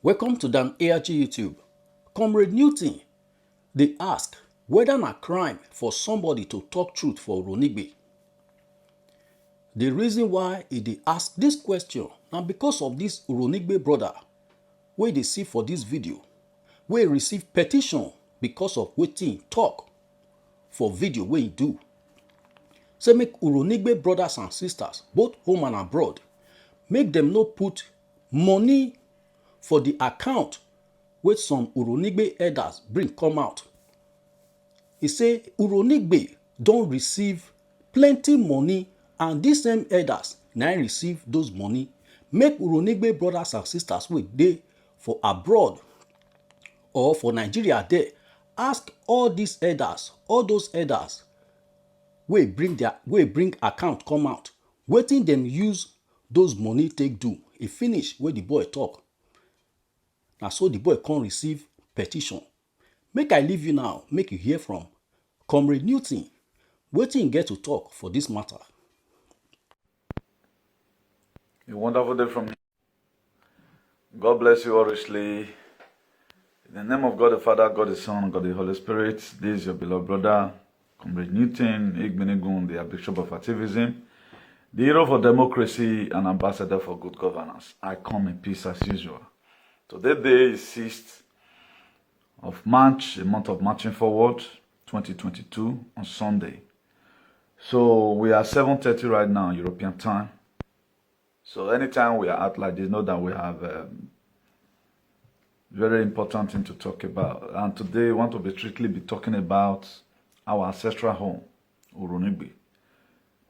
Welcome to Dan ARG YouTube. Comrade Newton, they ask whether na crime for somebody to talk truth for Urhonigbe. The reason why they ask this question na because of this Urhonigbe brother wey they see for this video, wey receive petition because of wetin he talk for video wey he do. Say make Urhonigbe brothers and sisters, both home and abroad, make them no put money for the account wey some Urhonigbe elders bring come out. He say Urhonigbe don receive plenty money and these same elders na receive those money. Make Urhonigbe brothers and sisters wey dey for abroad or for Nigeria there ask all these elders, all those elders wey bring account come out, wetin dem use those money take do. E finish wey the boy talk. Na so the boy come receive petition. Make I leave you now, make you hear from Comrade Newton, wetin he get to talk for this matter. A wonderful day from me. God bless you all richly. In the name of God the Father, God the Son, God the Holy Spirit, this is your beloved brother, Comrade Newton, Igbenegun, the Bishop of Activism, the hero for democracy and ambassador for good governance. I come in peace as usual. Today day is 6th of March, a month of marching forward, 2022, on Sunday. So we are 7:30 right now, European time. So anytime we are out like this, know that we have very important thing to talk about. And today we want to strictly be talking about our ancestral home, Urhonigbe.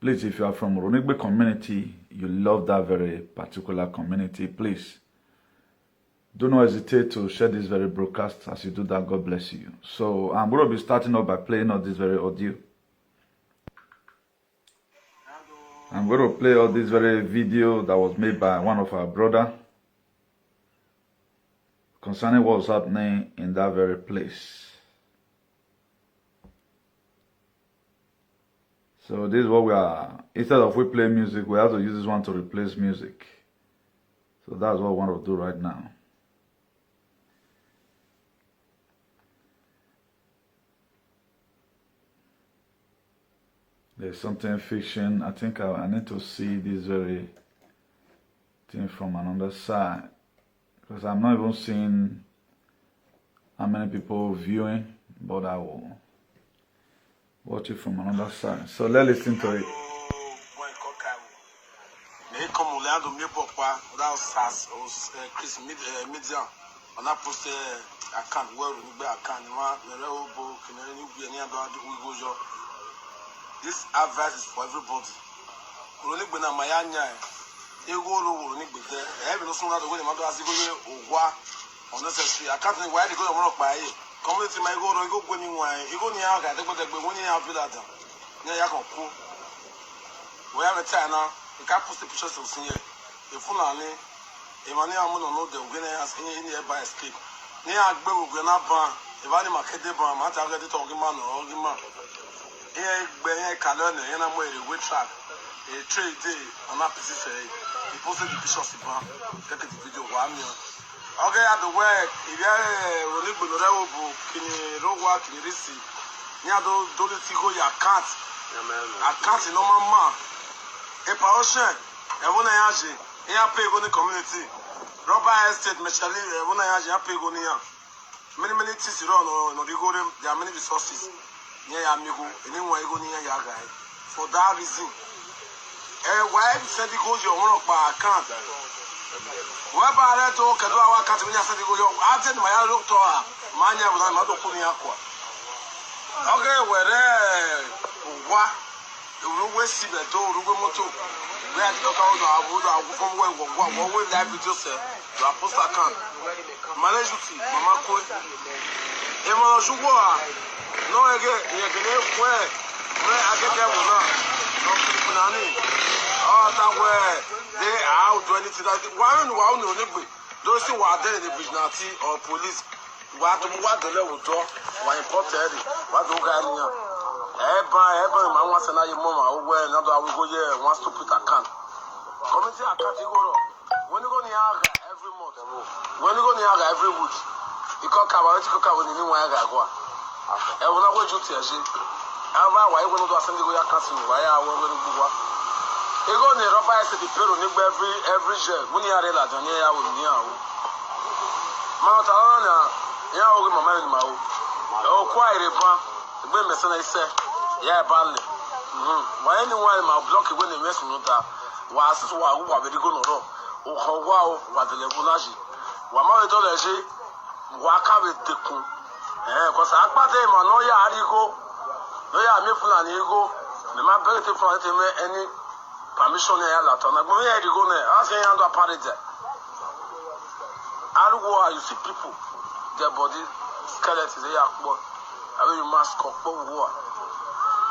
Please, if you are from Urhonigbe community, you love that very particular community, please do not hesitate to share this very broadcast. As you do that, God bless you. So I'm going to be starting off by playing all this very audio. I'm going to play all this very video that was made by one of our brother concerning what was happening in that very place. So this is what we are, instead of we play music, we have to use this one to replace music. So that's what we want to do right now. There's something fiction. I think I need to see this very thing from another side, because I'm not even seeing how many people viewing, but I will watch it from another side. So let's listen to it. This advice is for everybody. Urhonigbe na mayanya ego ro Urhonigbe there. E be no so na the way the matter as go ye ogwa unnecessary. I can't think why they go work by it. Community my go go ni wan. Ego ni ya ga de gbe won ni ya feel that. Nya ya kan ku. We have a time now. You can post the pictures of senior. The Fulani Emani amu no the ogene as in by escape. Ni agbe ogwe na ban. E ba ni makede ban ma ta ga de to ogima no ogima. Here, Calon, and I'm waiting with track. A trade day, I'm not say. He posted the bishop take the video. Okay, at the work, if you are Urhonigbe, can you work in the city? You don't go your account. Account in normal man. A ocean, a one age, a pay on the community. Rubber estate, Machali, a one age, a pay on here. Many things around, there are many resources. For that reason, why said you go your one of my account? Whereby I told our account when I said you go your attend my look to her, Mania was another pulling aqua. Okay, where what? You will see the door, Rugomoto. We had to talk about our from where what will that be just a post account. Manage Mama Coy. Emma Jugua. No, again, where I get there now. Oh, that way they are doing it. One Urhonigbe. Those who are there in the vigilante or police, what the level door, why imported, what do I know? Ever, my once and I, mama, where another will go here, wants to put a can. Committee account, when you go near every month. When you go near every week, you cook out when you know where I go. I will not wait you to see. I'm not why when you do something we are casting, why I will go to Buwa. You go near Rafa, I said the Peru every year. When you are related, and you are with me. Mount Alana, you are with my man in my own. Oh, quite a ban. The women say, yeah, badly. Why anyone in my block when they mess with that was who are very good or wow, what the Lebunaji. Wama Doleji, Waka with the Kun. Because I put them on no yard, no yard, Mifun and Ego, the man better for any permission here. Latin. I'm going to go there. I say, I'm a party there. I don't go, you see people, their body skeletons, they are what I mean, you must cook war.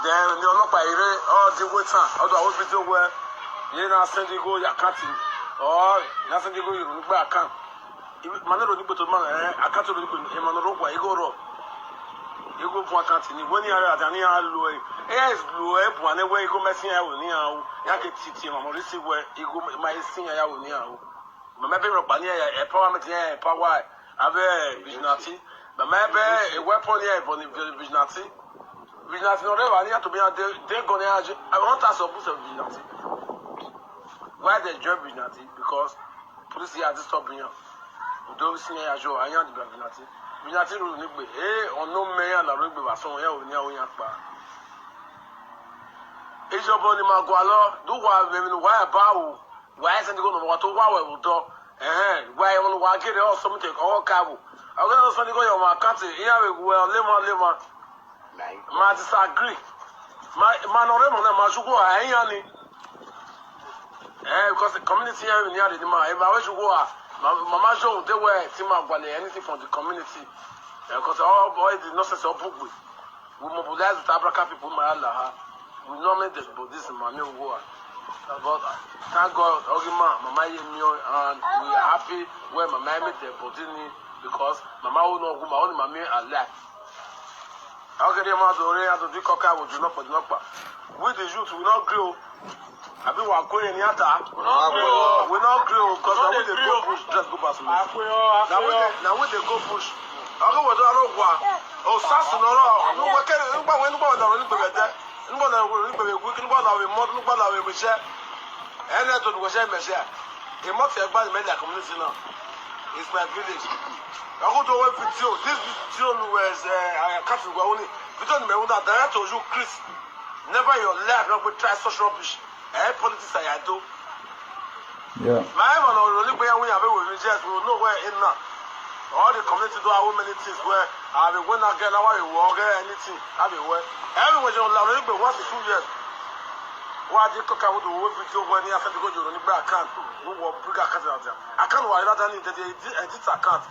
Then you're not by the waiter, although I was with you where you're not sending go your cutting or nothing to go, you back. Manero to man, I can't do it. Manoro, you go wrong. You go for a cutting when you are at any other yes, blue, whenever you go messing out with Niao, Yaki Titi, Mamorisi, where you go, my singer out with Niao. Maybe a power material, power, Ave Viginati, but maybe a weapon here for the Viginati. Viginati, no, to be they're going to I want us to put a Viginati. Why they join Viginati? Because police here to stop me. Don't see a joe, I am the Viginati. Viginati Urhonigbe, on no man, la Urhonigbe was on here with Yapa. Is your body Magualo? Do what women, why a bow? Why isn't it going to water? Why will do? Why will I get all something all cabo? I'm going to send you on my country. Here we go, Lima. I disagree. My Norema, Majugo, I ain't because the community here in the man. If I wish you go, Mama Joe, they were Tima Wale, anything from the community. Because all boys did not say so book with. We mobilize with Abraka people, my Allah. We normally this Buddhism, my new war. But thank God, Ogima, Mama Yemio, and we are happy when Mama met the Bodini because Mama will know whom I only Mammy are left. I'll get him out of the area to do coca, would you not put up? With the youth, we not grow. I mean, we're going in Yata. We not grow because now with the go push, just go past me. Now with the go push. I'll go with the Arogua. Oh, Sasson, no, what can you when you go down to the we can go now with modern Bala with Michelle. And I don't wish I measure. He must have been made a community now. It's my village. I go to work with you. This children was a country only. You don't remember that I told you, Chris. Never your life, not with try such rubbish. Politics I do. Yeah. My man, only way we have with just will know where in now. All the community do our many things where I will win again, I will walk anything. I will work. Everyone on Urhonigbe once in 2 years. Why did you cook out the work with you when you have to go to Urhonigbe account? Who will bring a cat out there? I can't write that in the account.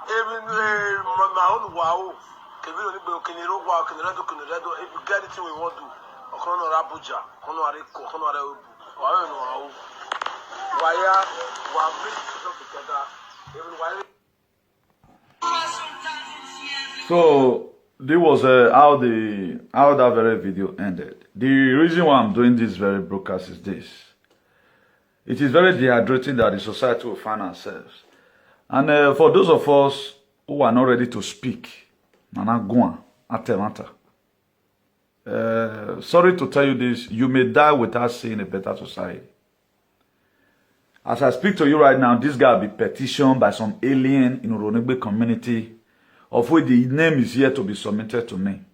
Even my own wow. Can you wow, can you if you get it we want to? Okono Abuja, Kono Ariko, Kono Areu, or I don't know. Why are we together? Even why? So this was how that very video ended. The reason why I'm doing this very broadcast is this. It is very dehydrating that the society will find ourselves. And for those of us who are not ready to speak, sorry to tell you this, you may die without seeing a better society. As I speak to you right now, this guy will be petitioned by some alien in Urhonigbe community, of which the name is yet to be submitted to me.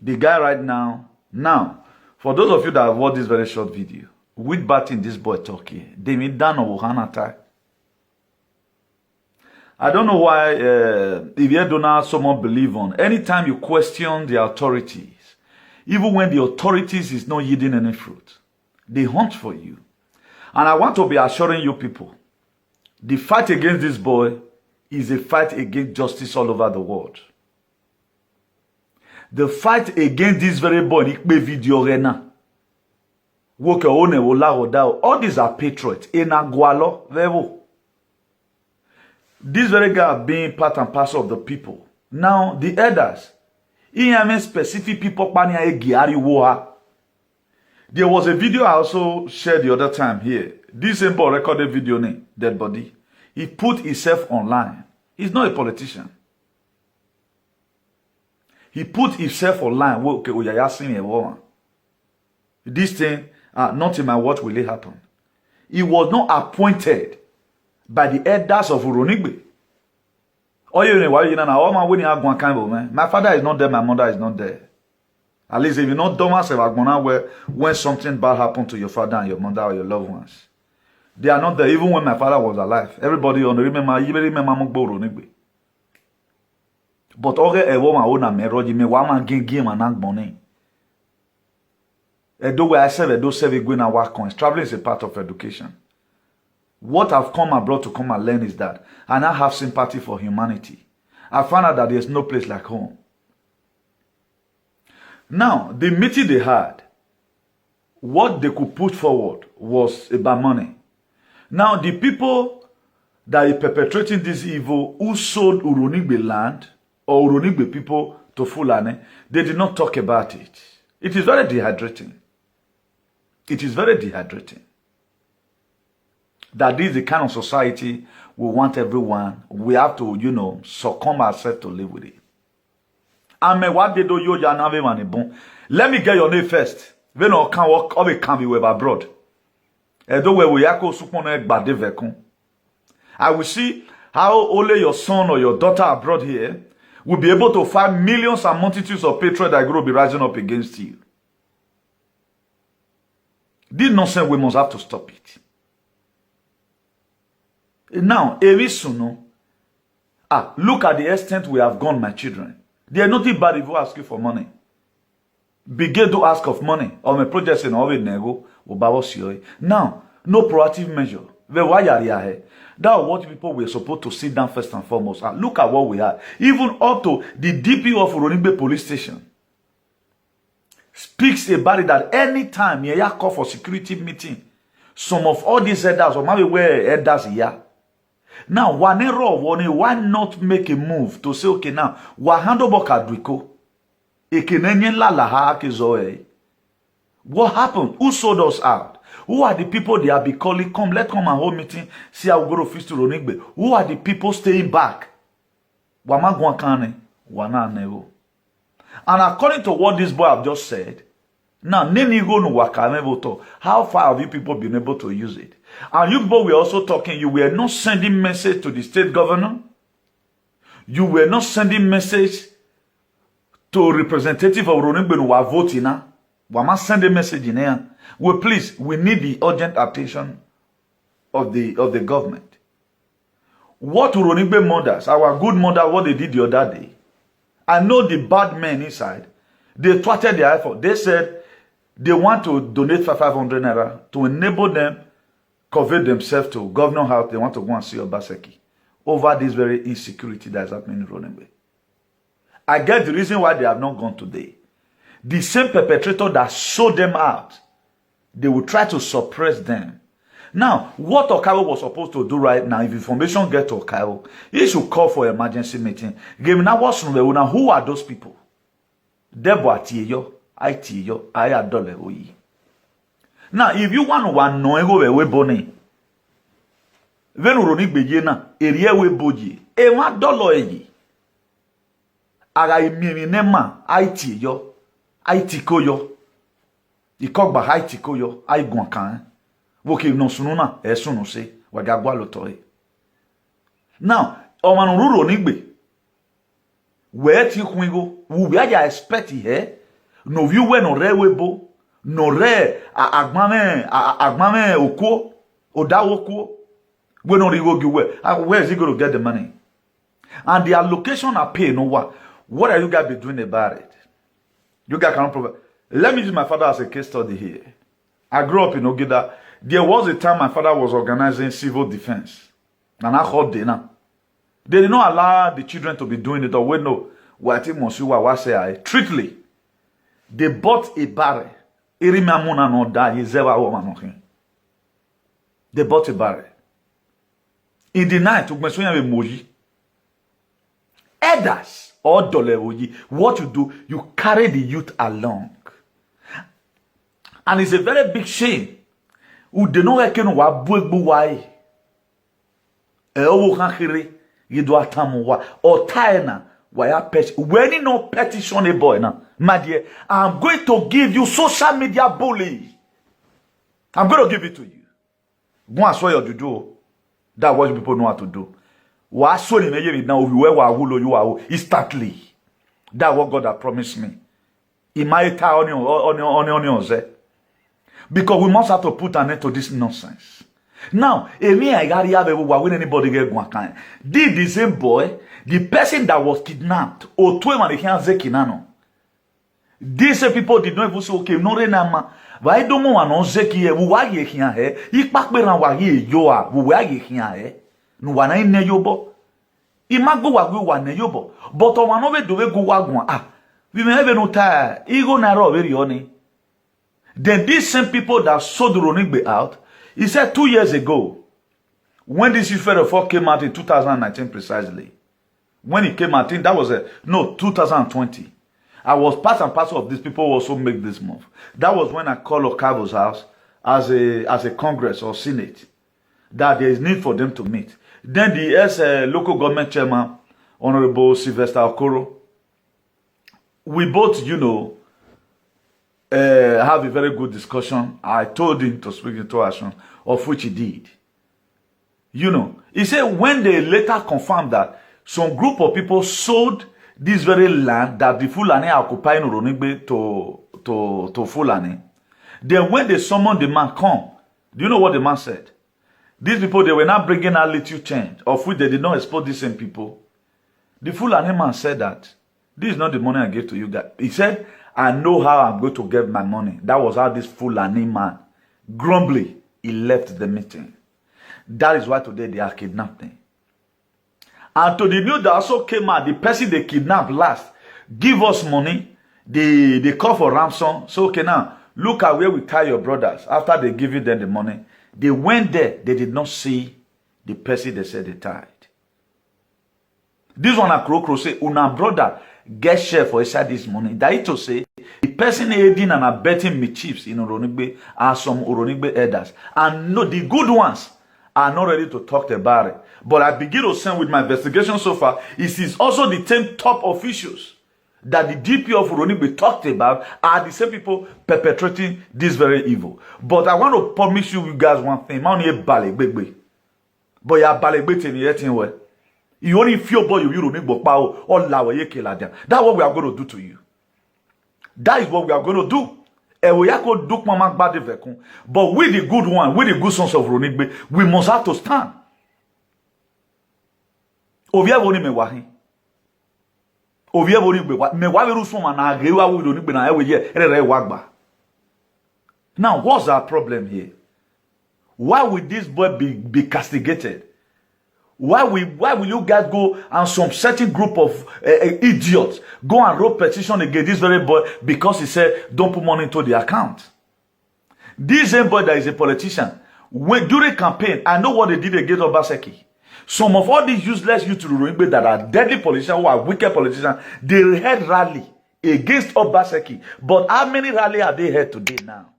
The guy right now, for those of you that have watched this very short video, which bad thing this boy talk here? They mean down on Wuhan attack. I don't know why, if you don't know someone believe on, anytime you question the authorities, even when the authorities is not yielding any fruit, they hunt for you. And I want to be assuring you people, the fight against this boy is a fight against justice all over the world. The fight against this very boy, video all these are patriots. This very guy being part and parcel of the people. Now, the elders, specific people, there was a video I also shared the other time here. This same boy recorded video name, dead body. He put himself online. He's not a politician. He put himself online. Well, okay, we are seeing a woman. This thing, not in my watch will it happen. He was not appointed by the elders of Urhonigbe. Oh, you know why you know? My father is not there. My mother is not there. At least if you know Thomas where when something bad happened to your father and your mother or your loved ones, they are not there. Even when my father was alive, everybody on remember. You remember Urhonigbe. But okay, a woman own a mirror. You may want to game and money. Though where I said those serve going and work coins. Traveling is a part of education. What I've come abroad to come and learn is that I now have sympathy for humanity. I found out that there's no place like home. Now, the meeting they had, what they could put forward was about money. Now, the people that are perpetrating this evil who sold Urhonigbe land or Urhonigbe people to Fulani, they did not talk about it. It is very dehydrating. It is very dehydrating. That this is the kind of society we want everyone. We have to, succumb ourselves to live with it. Let me get your name first. When I can walk, I can be with abroad. I will see how only your son or your daughter abroad here will be able to find millions and multitudes of patriots that will be rising up against you. This nonsense, we must have to stop it. Now, look at the extent we have gone, my children. They are nothing bad if you ask you for money. Begin to ask of money. Or my project in always nego. Now, no proactive measure. That was what people were supposed to sit down first and foremost. And look at what we had. Even up to the DP of Urhonigbe police station speaks about it that anytime you call for security meeting, some of all these elders, or maybe where elders here. Now, why not make a move to say, okay, now, what happened? Who sold us out? Who are the people they are be calling? Come, let's come and hold meeting. See how we go to feast to Urhonigbe. Who are the people staying back? And according to what this boy have just said, now, how far have you people been able to use it? And you people were also talking, you were not sending message to the state governor. You were not sending message to representative of Urhonigbe who are voting now. We must send a message in here. Well, please, we need the urgent attention of the government. What Urhonigbe mothers, our good mother, what they did the other day, I know the bad men inside, they thwarted their effort. They said they want to donate 500 naira to enable them convey themselves to Governor House. They want to go and see Obaseki over this very insecurity that is happening in Urhonigbe. I get the reason why they have not gone today. The same perpetrator that sold them out, they will try to suppress them. Now, what Okawo was supposed to do right now, if information gets to Okawo, he should call for emergency meeting. Who are those people? Now, if you want know we boni, when Urhonigbe yena, area we boji, $1 aga iminema IT yo, IT koyo, ikogba IT koyo, ai gwankan. Woki no sununa, sunu se, wagagwa lotore. Now, oman Urhonigbe, where ti kwingo, we are expect here, no view we no rewebo, no re agmame oko, odawoko, we no rigo giwe. Where is he going to get the money? And the allocation are paid no what? What are you guys be doing about it? You guys cannot provide. Let me use my father as a case study here. I grew up in Ogida. There was a time my father was organizing civil defense. And I heard dinner. They did not allow the children to be doing it. Or we know what strictly. They bought a barrel. They bought a barrel. In the night, elders. What you do, you carry the youth along. And it's a very big shame U de no eke no wa buegbu wai. Owo kan kere yido atamu wa otaena wa ya when no petition a boy now. My dear, I'm going to give you social media bully. I'm going to give it to you. Go and swear you do. That's what people know how to do. Wa so ni meje now we wa wulo you are instantly. That's what God has promised me. Because we must have to put an end to this nonsense. Now, did the same boy, the person that was kidnapped, these people did not even say, okay, no, Renama, why don't we want to say, why you here? You pack me around why you are, why you here? No one in Neyobo. Imago wagu wa Neyobo. But on one of it, do we go wagwan? Ah, we may have no time. Ego narrow very honey. Then these same people that sold the Urhonigbe out, he said 2 years ago, when this issue came out in 2019 precisely, when it came out, I think that was 2020. I was part and parcel of these people who also make this move. That was when I called Okavo's house as a Congress or Senate, that there is need for them to meet. Then the local government chairman, Honorable Sylvester Okoro, we both, have a very good discussion. I told him to speak into action, of which he did. He said when they later confirmed that some group of people sold this very land that the Fulani are occupying Urhonigbe to Fulani, then when they summoned the man come, do you know what the man said? These people, they were not bringing out little change, of which they did not expose these same people. The Fulani man said that this is not the money I gave to you guys. He said, I know how I'm going to get my money. That was how this Fulani man, grumbly, he left the meeting. That is why today they are kidnapping. And to the news that also came out, the person they kidnapped last, give us money, they call for ransom. So, okay, now, look at where we tie your brothers. After they give you them the money, they went there, they did not see the person they said they tied. This one, Akrokro say, una brother, get share for inside this money. That is to say, the person aiding and abetting mischiefs in Urhonigbe are some Urhonigbe elders. And no, the good ones are not ready to talk about it. But I begin to send with my investigation so far, it is also the same top officials that the DP of Urhonigbe talked about are the same people perpetrating this very evil. But I want to promise you guys one thing. But you are balegbe. You only feel boy you don't power or lawa ye kelada. That's what we are going to do to you. That is what we are going to do. But with the good one, with the good sons of Urhonigbe, we must have to stand. Now, what's our problem here? Why will this boy be castigated? Why will you guys go and some certain group of idiots go and wrote petition against this very boy because he said don't put money into the account? This same boy that is a politician, during campaign, I know what they did against Obaseki. Some of all these useless youth to Urhonigbe that are deadly politicians, who are wicked politicians, they had rally against Obaseki. But how many rally are they had today now?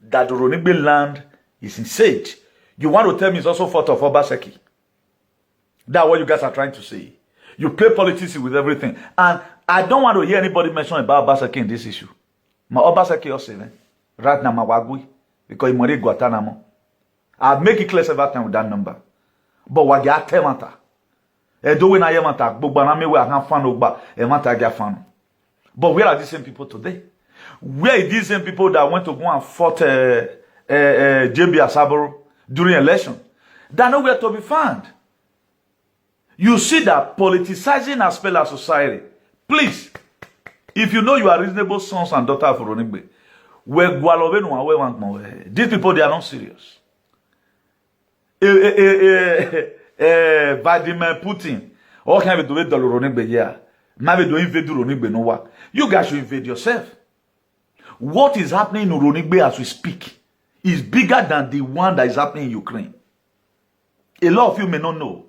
That the Urhonigbe land is in siege. You want to tell me it's also fault of Obaseki? That's what you guys are trying to say. You play politics with everything. And I don't want to hear anybody mention about Obaseki in this issue. My Obaseki also, right now, my wagui, because he money Guantanamo. I'll make it clear every time with that number. But what you are telling me, do when I am attack, but when I me we are fan over, and mata get fan. But where are these same people today? Where are these same people that went to go and fought JB Asaboro during election? They're nowhere to be found. You see that politicizing aspect of society. Please, if you know you are reasonable sons and daughters of Urhonigbe, these people, they are not serious. Vladimir Putin, all can be doing the Urhonigbe here. Maybe do invade Urhonigbe no wa. You guys should invade yourself. What is happening in Urhonigbe as we speak is bigger than the one that is happening in Ukraine. A lot of you may not know.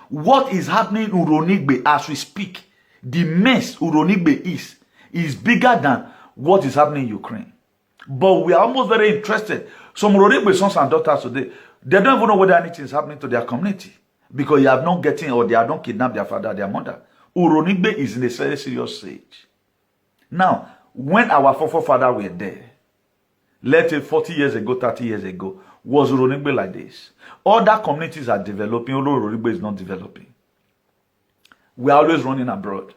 What is happening in Urhonigbe as we speak, the mess Urhonigbe is bigger than what is happening in Ukraine. But we are almost very interested. Some Urhonigbe sons and daughters today, they don't even know whether anything is happening to their community because you have not getting or they have not kidnapped their father, their mother. Urhonigbe is in a very serious stage. Now, when our forefathers were there, let's say 40 years ago, 30 years ago, was Urhonigbe like this? Other communities are developing, although Urhonigbe is not developing. We are always running abroad.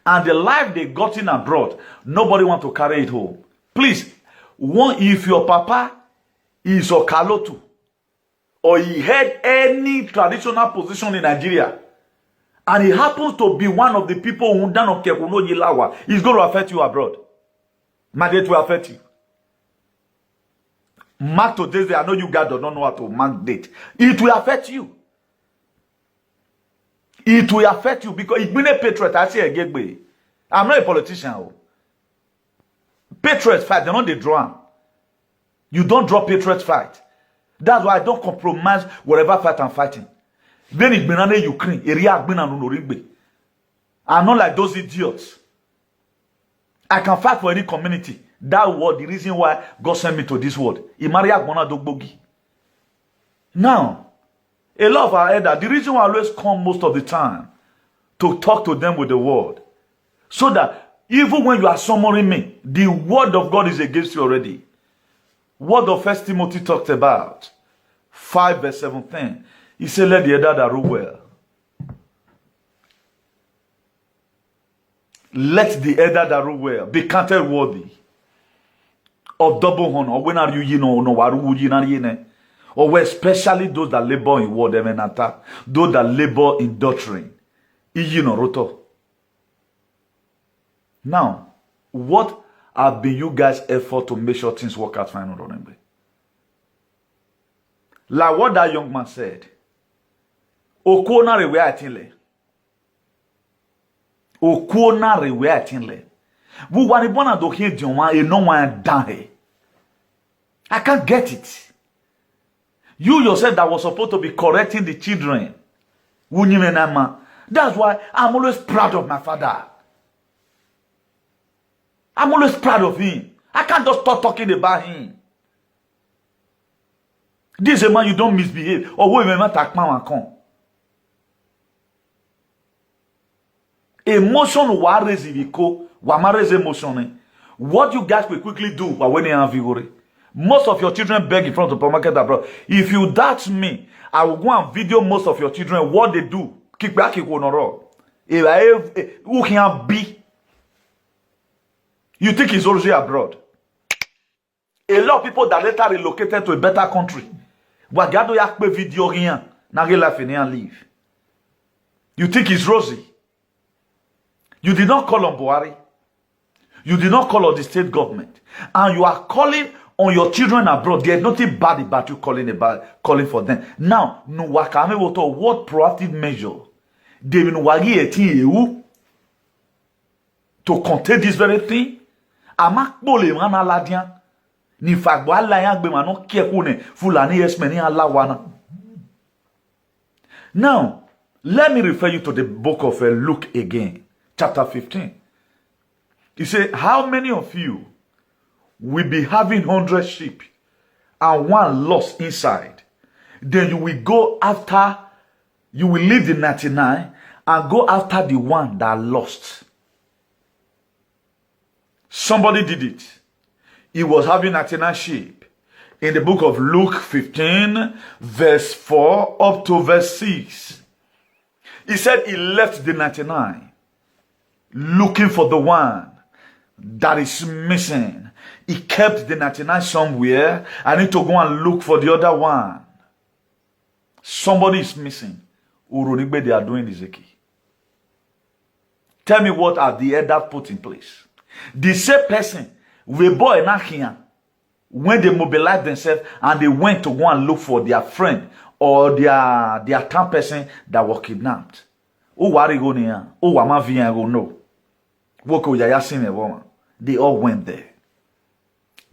And the life they got in abroad, nobody want to carry it home. Please, if your papa is Okalotu, or he had any traditional position in Nigeria, and he happens to be one of the people who don't care, who know Yilawa, it's going to affect you abroad. It will affect you. Mark today's day, I know you guys don't know how to mark date. It will affect you. It will affect you because it's been a patriot. I say again, I'm not a politician. Patriots fight, they don't draw. You don't draw patriots fight. That's why I don't compromise whatever fight I'm fighting. Then it's been in Ukraine, area been in Urhonigbe. I'm not like those idiots. I can fight for any community. That was the reason why God sent me to this world. Now, a lot of our elders, the reason why I always come most of the time to talk to them with the word, so that even when you are summoning me, the word of God is against you already. What the First Timothy talked about, 5 verse 17, he said, let the elder that rule well. Let the elder that rule well be counted worthy of double honor. When are you no or especially those that labor in word, those that labor in doctrine. Now, what have been you guys' effort to make sure things work out fine? Like what that young man said. Okona rewe atinle. Okona rewe atinle. Wu wani bona do hin dioma e no wan dan. I can't get it. You yourself that was supposed to be correcting the children. That's why I'm always proud of my father. I'm always proud of him. I can't just stop talking about him. This is a man you don't misbehave. Or we may attack man come. Emotion wa raise viko, wa ma raise emotion. What you guys will quickly do when you have vigor. Most of your children beg in front of the supermarket abroad. If you doubt me, I will go and video most of your children what they do. Kick back, kick on who can be? You think he's already abroad? A lot of people that later relocated to a better country. Wagado yakbe video rien. Nage life and leave. You think he's rosy? You did not call on Buhari. You did not call on the state government. And you are calling on your children abroad. There's nothing bad about you calling for them. Now, no wakame woto what proactive measure they will wagi eti eu to contain this very thing. Amak bole mana ladian ni fagbo ala yan gbe mano kieku ne fulani esme ni ala wana. Now, let me refer you to the book of Luke again, chapter 15. He said, how many of you will be having 100 sheep and one lost inside? Then you will go after, you will leave the 99 and go after the one that lost. Somebody did it. He was having 99 sheep. In the book of Luke 15, verse 4 up to verse 6. He said he left the 99 looking for the one that is missing. He kept the 99 somewhere. I need to go and look for the other one. Somebody is missing. Urhonigbe, they are doing this. Tell me what are the elders put in place. The same person, we boy not here, when they mobilized themselves and they went to go and look for their friend or their town person that was kidnapped. Oh, wari go near. Oh, wama vien go no. Woko yaya sin a woman. They all went there.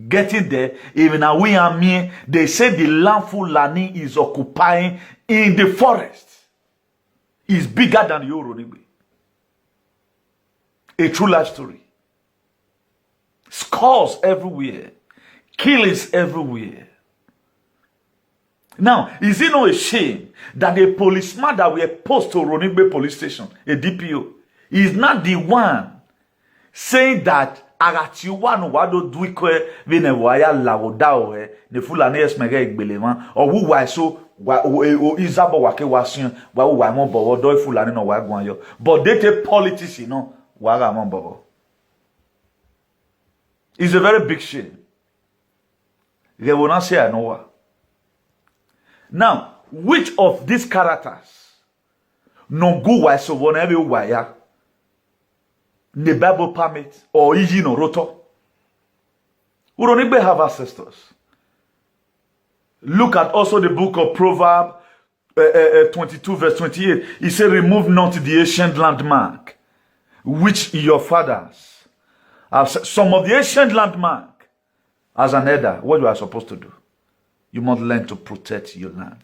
Getting there, even a we and me, they say the land Fulani is occupying in the forest. Is bigger than Urhonigbe. A true life story. Scores everywhere. Killings everywhere. Now, is it not a shame that a policeman that were posted to Urhonigbe police station, a DPO, is not the one saying that agatiwanu wado duikwe vine waya laodao ne fulani esmege igbeleman or who wa so izabo wake wasin wa mo bowo do fulani no wa gwan yo but they take politics you know wa ga mo bowo. It's a very big shame. They will not say I know. Now, which of these characters no go wa so whenever waya the Bible permit or iji no roto? Urhonigbe have ancestors. Look at also the book of Proverbs 22 verse 28. He said, remove not the ancient landmark which your fathers have. Some of the ancient landmark, as an elder, what you are supposed to do? You must learn to protect your land.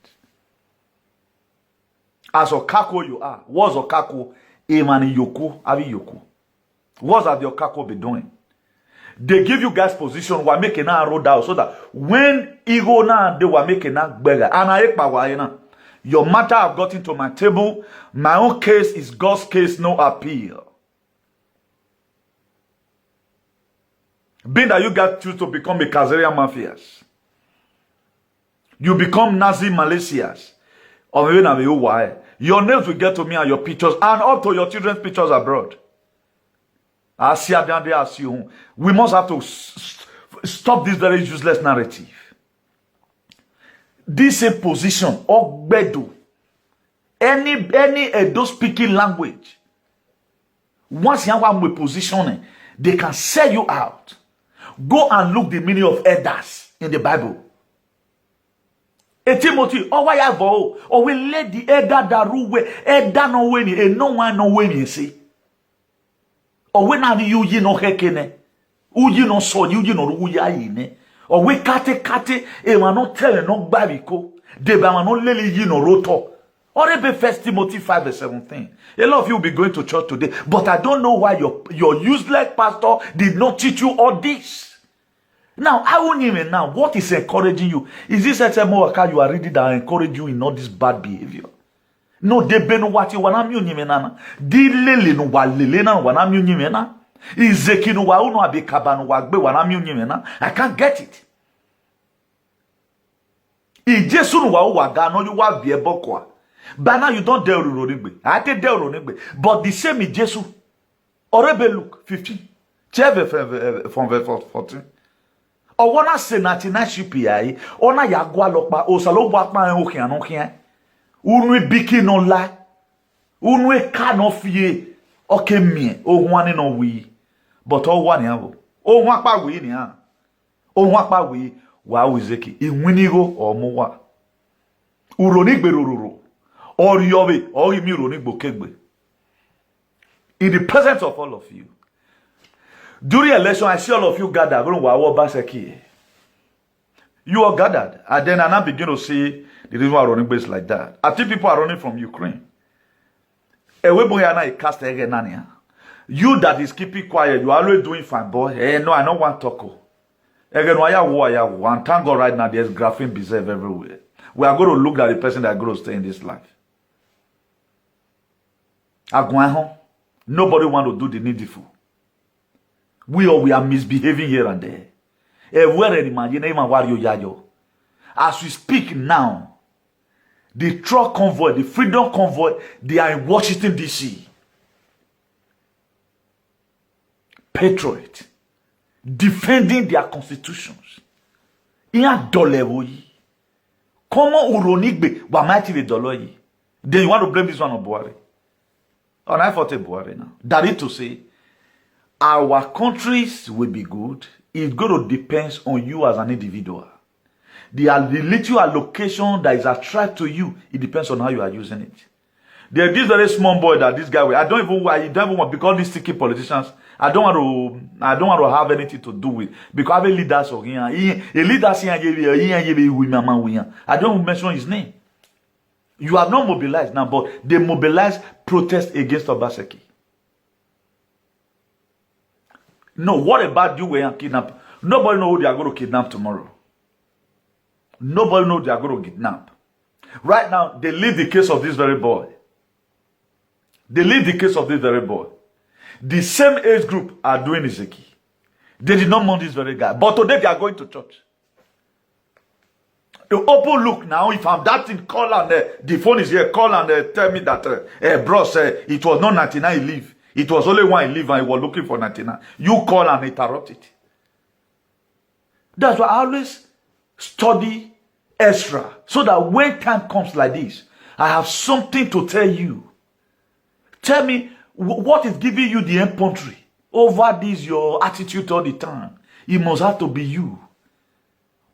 As Okako you are. What's Okako? Emani Yoku, Avi Yoku. What are the Okako be doing? They give you guys position, we're making a road out so that when ego na they were making a beggar. And your matter have got into my table. My own case is God's case, no appeal. Being that you got choose to become a Kazarian mafias. You become Nazi Malaysians. Or even why. Your names will get to me and your pictures and up to your children's pictures abroad. We must have to stop this very useless narrative. This a position of Bedu. Any Edo speaking language. Once you have a position, they can sell you out. Go and look the meaning of elders in the Bible. Timothy, oh why have or we let the elder daruwe elder no weni and no one no weni see. Or when are you no hekene? Uji no so you no uya ine. Or we kate e man no tell no babiko. De ba man no lele yi no roto. Or be 1 Timothy 5 verse 17. A lot of you will be going to church today, but I don't know why your useless pastor did not teach you all this. Now, I won't even now. What is encouraging you? Is this SMO account you are reading that encourage you in all this bad behavior? No, they be no what you wanna mu nyimena. Di lele no wa lele na wana mu nyimena. Izeki no wa uno abekaba no wa gbe wana mu nyimena. I can't get it. Ijesu no wa ga no you wa be bokwa. But now you don't dare Urhonigbe. I take dare Urhonigbe. But the same Ijesu. Orebe Luke 15. From verse 14. O wana senati na shipi yayi. Ona ya gwa lokpa. O salo bwa pa en okian okian. Unwe biki no la. Unwe ka no fie. Oke mie. O hwane no wi. But o hwane abo. O hwa pa wi ni ha. O hwa pa wi. Wa wizeki. Inwinigo o muwa. Urhonigbe rororo. Or yobe. Or imi Urhonigbe kegbe. In the presence of all of you. During election, I see all of you gathered. You are gathered. And then I now begin to see the reason why Urhonigbe is like that. I think people are running from Ukraine. You that is keeping quiet, you are always doing fine, boy. No, I don't want to talk. And thank God right now, there's graphene preserve everywhere. We are going to look at the person that is going to stay in this life. Nobody want to do the needful. We are misbehaving here and there. As we speak now, the truck convoy, the freedom convoy, they are in Washington, D.C. Patriot. Defending their constitutions. Comment Urhonigbe wamaiti doloyi? Then you want to blame this one on Buhari? On I fought Buhari now. That is to say, our countries will be good. It's going to depend on you as an individual. The little allocation that is attracted to you, it depends on how you are using it. There's this very small boy that this guy will. I don't even want because these sticky politicians. I don't want to have anything to do with because I have a leaders of here. A leaders here. I don't mention his name. You are not mobilized now, but they mobilize protest against Obaseki. No, what about you when you kidnap? Nobody knows who they are going to kidnap tomorrow. Nobody knows they are going to kidnap. Right now, they leave the case of this very boy. They leave the case of this very boy. The same age group are doing Ezeki. They did not want this very guy. But today they are going to church. The open look now, if I'm that thing, call and the phone is here, call and tell me that, bros, it was not 99 he leave. It was only one he leave and he was looking for 99. You call and interrupt it. That's why I always study extra. So that when time comes like this, I have something to tell you. Tell me, what is giving you the infantry over this, your attitude all the time? It must have to be you.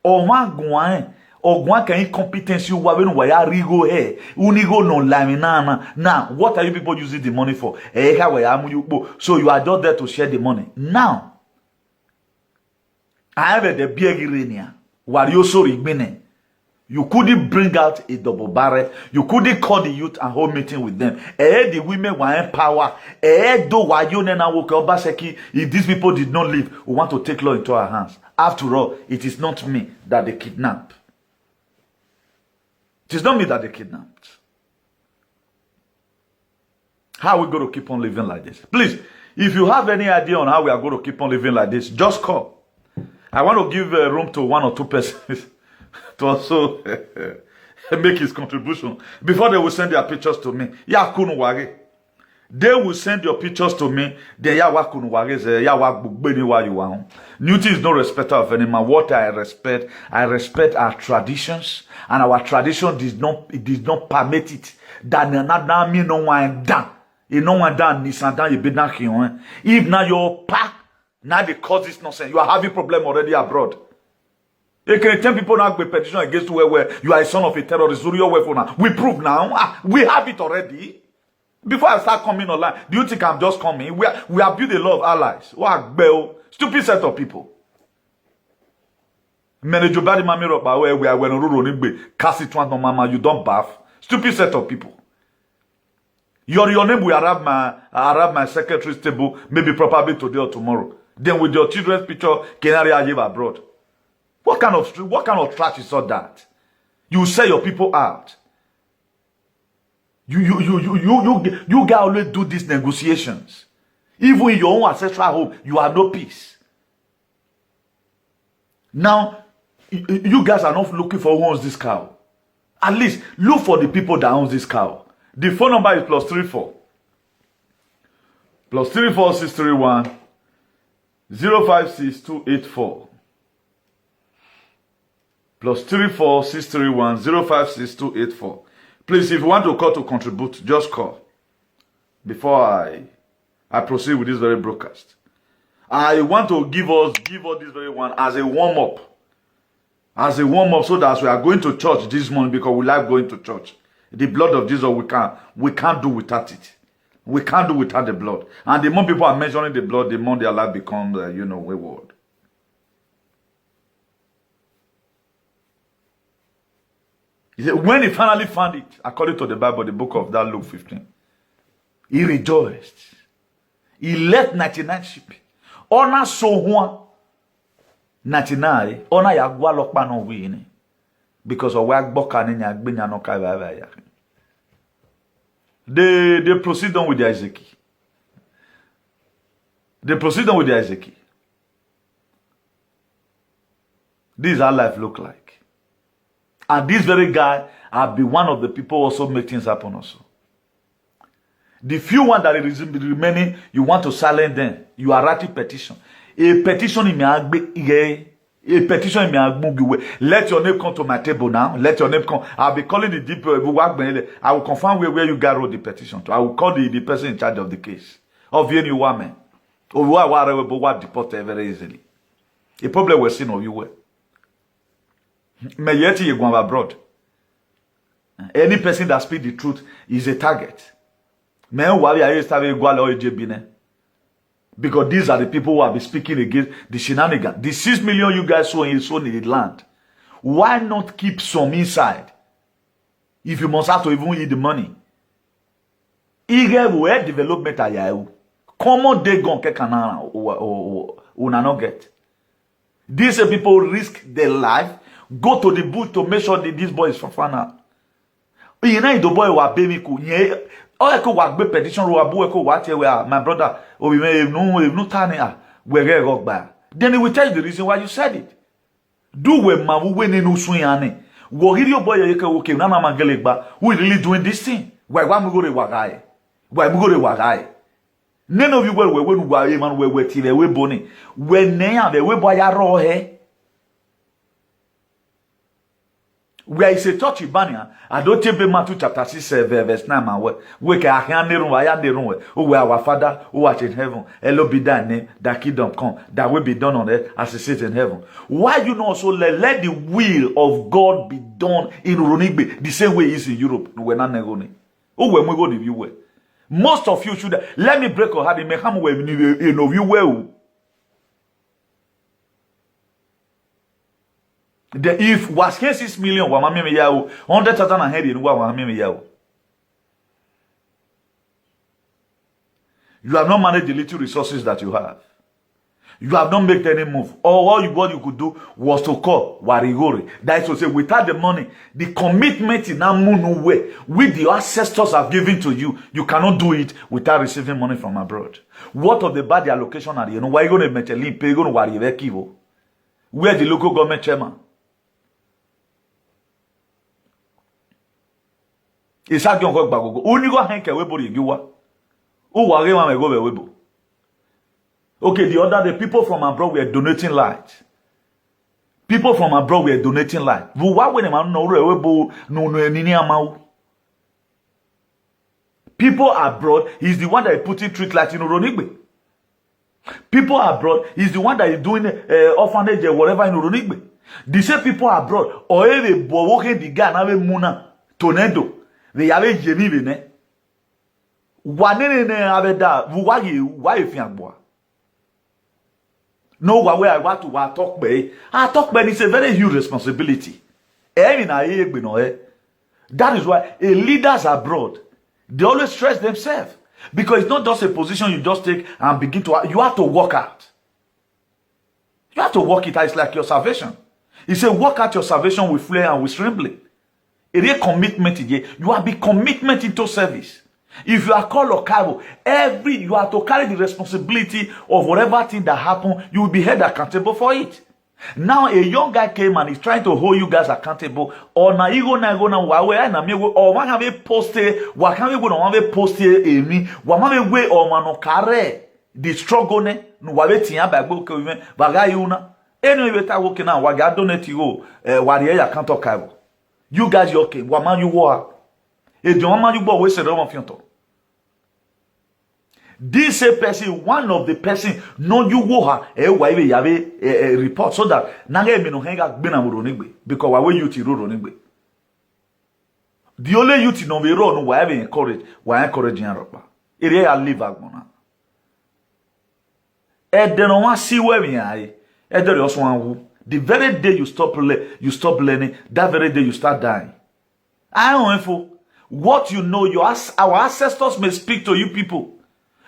Or one can incompetence you when rigo here. Unigo no laminana. Now, what are you people using the money for? So you are just there to share the money. Now, I have the big irenia. While you so rigbene. You couldn't bring out a double barrel. You couldn't call the youth and hold meeting with them. The women were in power. If these people did not leave, we want to take law into our hands. After all, it is not me that they kidnapped. It is not me that they kidnapped. How are we going to keep on living like this? Please, if you have any idea on how we are going to keep on living like this, just call. I want to give room to one or two persons to also make his contribution before they will send their pictures to me. They will send your pictures to me. Newton is no respecter of any man. What I respect our traditions, and our tradition does not permit it. That me no one done. You know one done. If now your pack, now they cause this nonsense. You are having problem already abroad. You can tell people now be petition against where you are a son of a terrorist. We prove now. We have it already. Before I start coming online, do you think I'm just coming? We have built a lot of allies. What bell? Stupid set of people. You don't bath. Stupid set of people. Your name will arrive my secretary's table, maybe probably today or tomorrow. Then with your children's picture, Canary live abroad. What kind of trash is all that? You sell your people out. You guys always do these negotiations. Even in your own ancestral home, you have no peace. Now, you guys are not looking for who owns this cow. At least look for the people that owns this cow. The phone number is +34 +34631 056284 +34631 056284. Please, if you want to call to contribute, just call before I proceed with this very broadcast. I want to give us this very one as a warm-up. As a warm-up, so that as we are going to church this morning, because we like going to church. The blood of Jesus, we can't do without it. We can't do without the blood. And the more people are mentioning the blood, the more their life becomes, wayward. He said, when he finally found it, according to the Bible, the book of that Luke 15, he rejoiced. He left 99 sheep. Honor so one 99. Honor ya gwa lokpa no win. Because of work boka ni nyagbe no kai ba ya. They proceed on with the Isaac. They proceed on with the Isaac. This is how life look like. And this very guy will be one of the people also make things happen also. The few ones that is remaining, you want to silence them. You are writing petition. A petition in let your name come to my table now. Let your name come. I'll be calling the deep. I will confirm where you got wrote the petition to. I will call the person in charge of the case. Of any woman. Or what deported very easily. A problem was seen of you were. May yet you go abroad. Any person that speaks the truth is a target. Because these are the people who have been speaking against the shenanigans. The 6 million you guys sown in the land. Why not keep some inside? If you must have to even eat the money. Development Common day gun ke kanana una no get. These people risk their life, go to the bush to make sure that this boy is fafana. You know the boy wa baby ku nye o e ko wa gbe petition ro abu e ko wa tie we my brother o bi me no tani we get gba. Then he will tell you the reason why you said it. Do we mamu we ne no sun ya ne. Wo hiri o boy ye ke okay na na magele gba. Who really doing this thing? Why we go re wa guy? Why we go re wa guy? None of you were we nu wa man we ti we boni. We ne ya we boy ya ro he. Where is a church Ibania? I don't take Matthew chapter 6 verse 9 man. We can hand the room, I am the room. Oh, our Father who art in heaven, hallowed be thy name, thy kingdom come, that will be done on earth as it is in heaven. Why you not also let the will of God be done in Urhonigbe the same way it is in Europe? We're not negoni. Oh, when we go to you, most of you should let me break your heart in Meham where you know you well. If was 6 million, 100,000 and head in you have not managed the little resources that you have. You have not made any move. All you could do was to call Warigori. That is to say, without the money, the commitment in Amunu way, with the ancestors have given to you, you cannot do it without receiving money from abroad. What of the bad allocation are you know? Why are you going to make a link? Pay going to Warivekivo? Where the local government chairman? Isa gyon ko gbagogo oni go hanke webo ri giwa o ware ma me go be webo. Okay, the other the people from abroad were donating light. People from abroad were donating light. Vu wa we ma no ro webo no enini amawo. People abroad, he's the one that is putting street light in Urhonigbe. People abroad, he's the one that is doing orphanage or whatever in Urhonigbe. The same people abroad or they working the guy na we muna tornado. They have a jemi ne. Wanene ne aveda why if you no way I want to talk by. Talk by is a very huge responsibility. That is why leaders abroad they always stress themselves because it's not just a position you just take and begin to. You have to work out. You have to work it out. It's like your salvation. He said, work out your salvation with fear and with trembling. It is commitment. You have been commitment into service. If you are called or carbo, you have to carry the responsibility of whatever thing that happened. You will be held accountable for it. Now a young guy came and is trying to hold you guys accountable. Or na igo na go na wawe na me or one have a poste. Wa can we go na one have poste emi. Wa ma me we or mano kare the struggle ne no wawe tiya ba gbo ke we baga yuna. Anyway we ta working now. Wa ga donate you wari ya account carbo. You guys you okay. Wa man you war. E di man you bo we se do mo fianto. This person, one of the person, no you go her, a report so that Nanga no hanga been a Urhonigbe because why you to Urhonigbe. The only youth no we run why encouraging Europa. It is a live agona. Then one see where we are. The very day you stop learning, that very day you start dying. I don't know what you know. Our ancestors may speak to you people.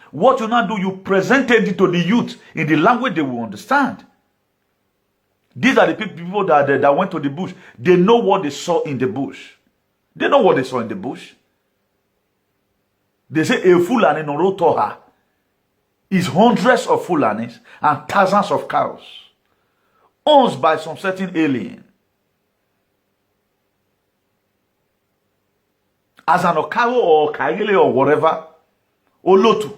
What you now do, you presented it to the youth in the language they will understand. These are the people that went to the bush. They know what they saw in the bush. They know what they saw in the bush. They say a Fulani no rotoha is hundreds of Fulanis and thousands of cows owned by some certain alien. As an Okawo or Kaile or whatever, or Lotu,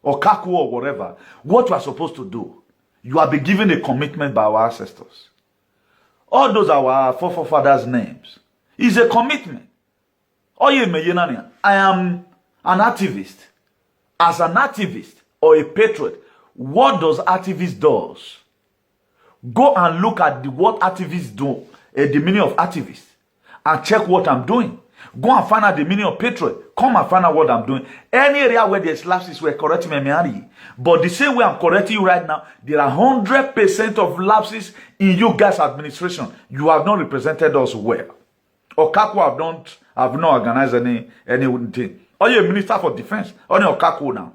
or Kaku or whatever, what you are supposed to do, you have been given a commitment by our ancestors. All those are our forefathers' names. It's a commitment. I am an activist. As an activist or a patriot, what does activist do? Go and look at what activists do, the meaning of activist, and check what I'm doing. Go and find out the meaning of patriot. Come and find out what I'm doing. Any area where there's lapses, we're correcting me. But the same way I'm correcting you right now, there are 100% of lapses in you guys' administration. You have not represented us well. Okaku have not organized anything. Are you a minister for defense? Only Okaku now.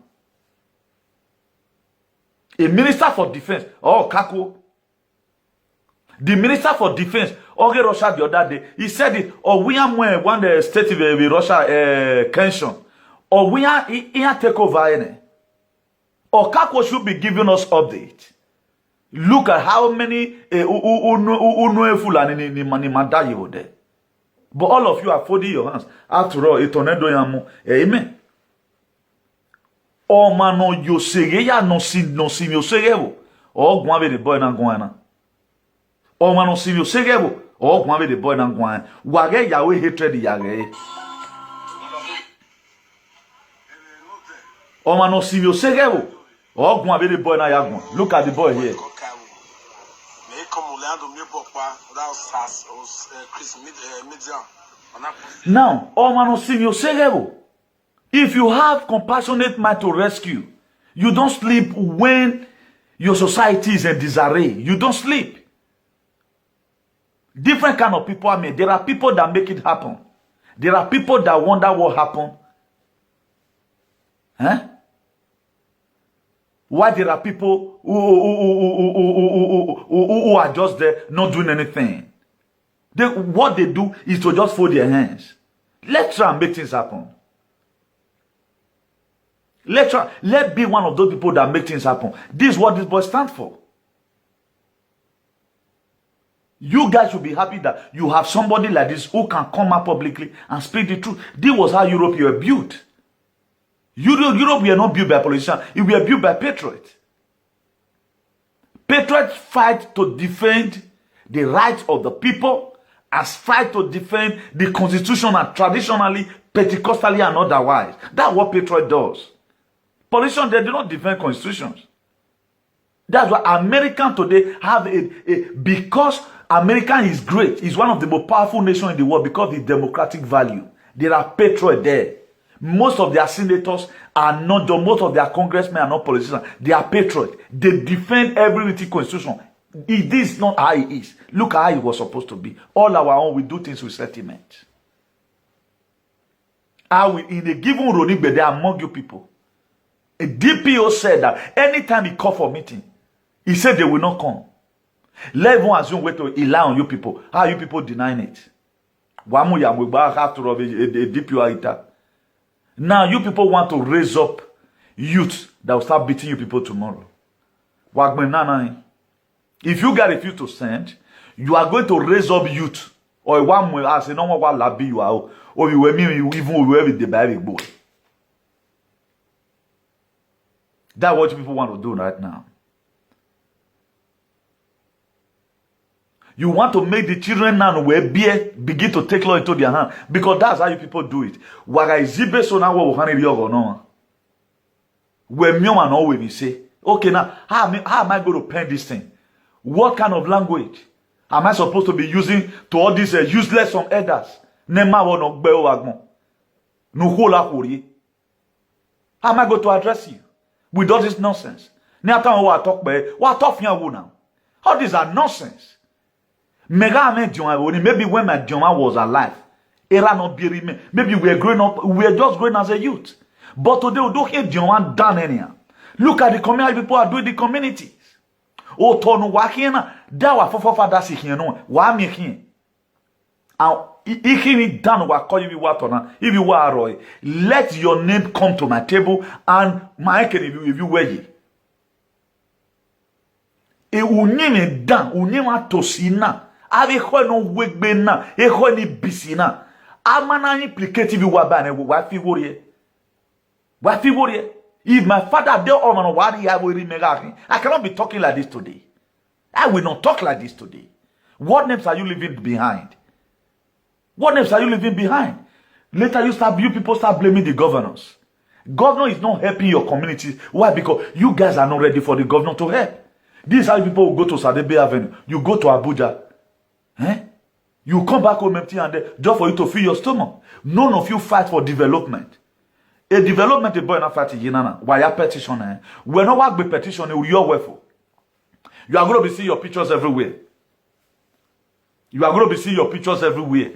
A minister for defense. Oh, Kako. The minister for defense. Okay, Russia the other day. He said it. Or we are one the state of Russia tension. Or we are take over. Or Kako should be giving us update. Look at how many Fulani there. But all of you are folding your hands. After all, a tornado yamu. Amen. O mano yosege ya no sim yosege. O gwabe the boy na gwana. O mano sim yosege. O gwabe the boy na gwana. Wage Yahweh hatred yage. O mano sim yosege. O gwabe the boy na yagwan. Look at the boy here. Now, oh man, if you have compassionate mind to rescue, you don't sleep when your society is in disarray. You don't sleep. Different kind of people are made. There are people that make it happen. There are people that wonder what happened. Huh? Why there are people who are just there not doing anything? What they do is to just fold their hands. Let's try and make things happen. Let's be one of those people that make things happen. This is what this boy stands for. You guys should be happy that you have somebody like this who can come out publicly and speak the truth. This was how Europe were built. Europe were not built by politicians. It were built by patriots. Patriots fight to defend the rights of the people, as fight to defend the constitution and traditionally, Pentecostally and otherwise. That's what patriot does. Politicians, they do not defend constitutions. That's why Americans today have because America is great, is one of the most powerful nations in the world because of the democratic value. There are patriots there. Most of their senators are not, most of their congressmen are not politicians. They are patriots. They defend every written constitution. This is not how it is. Look how it was supposed to be. All our own, we do things with sentiment. In a given Urhonigbe, there are among you people. A DPO said that anytime he called for meeting, he said they will not come. Let everyone assume wait to rely on you people. How are you people denying it? Now you people want to raise up youth that will start beating you people tomorrow. If you guys refuse to send, you are going to raise up youth. Or one will ask, no one will be you out. Or you will mean you even will with the baby boy. That's what people want to do right now. You want to make the children now where beer begin to take law into their hand. Because that's how you people do it. Where me say, okay, now how am I going to pen this thing? What kind of language am I supposed to be using to all these useless some elders? How am I going to address you with all this nonsense? Now, all these are nonsense. Maybe when my Joma was alive, maybe we were growing up, we were just growing as a youth. But today we don't hear Joma done anyhow. Look at the community people are doing the communities. Oh, Tonu Wakina, that was for father seeking no, why me here? If you done what call you what on, if you were Roy, let your name come to my table and my if you were ye. E unime dan, unima tosina. Ave no wegbe na, ni bisina. Amana implicative wabane wa figure. Wa figure. If my father there or man wadi I will remember. I cannot be talking like this today. I will not talk like this today. What names are you leaving behind? What names are you leaving behind? Later you people start blaming the governors. Governor is not helping your community. Why? Because you guys are not ready for the governor to help. This is how people will go to Sadebe Avenue. You go to Abuja. You come back home empty and just for you to fill your stomach. None of you fight for development. A development is boy not fighting yinana. Why a petition? We're not work with petition. You're wherefore. You are going to be seeing your pictures everywhere. You are going to be seeing your pictures everywhere.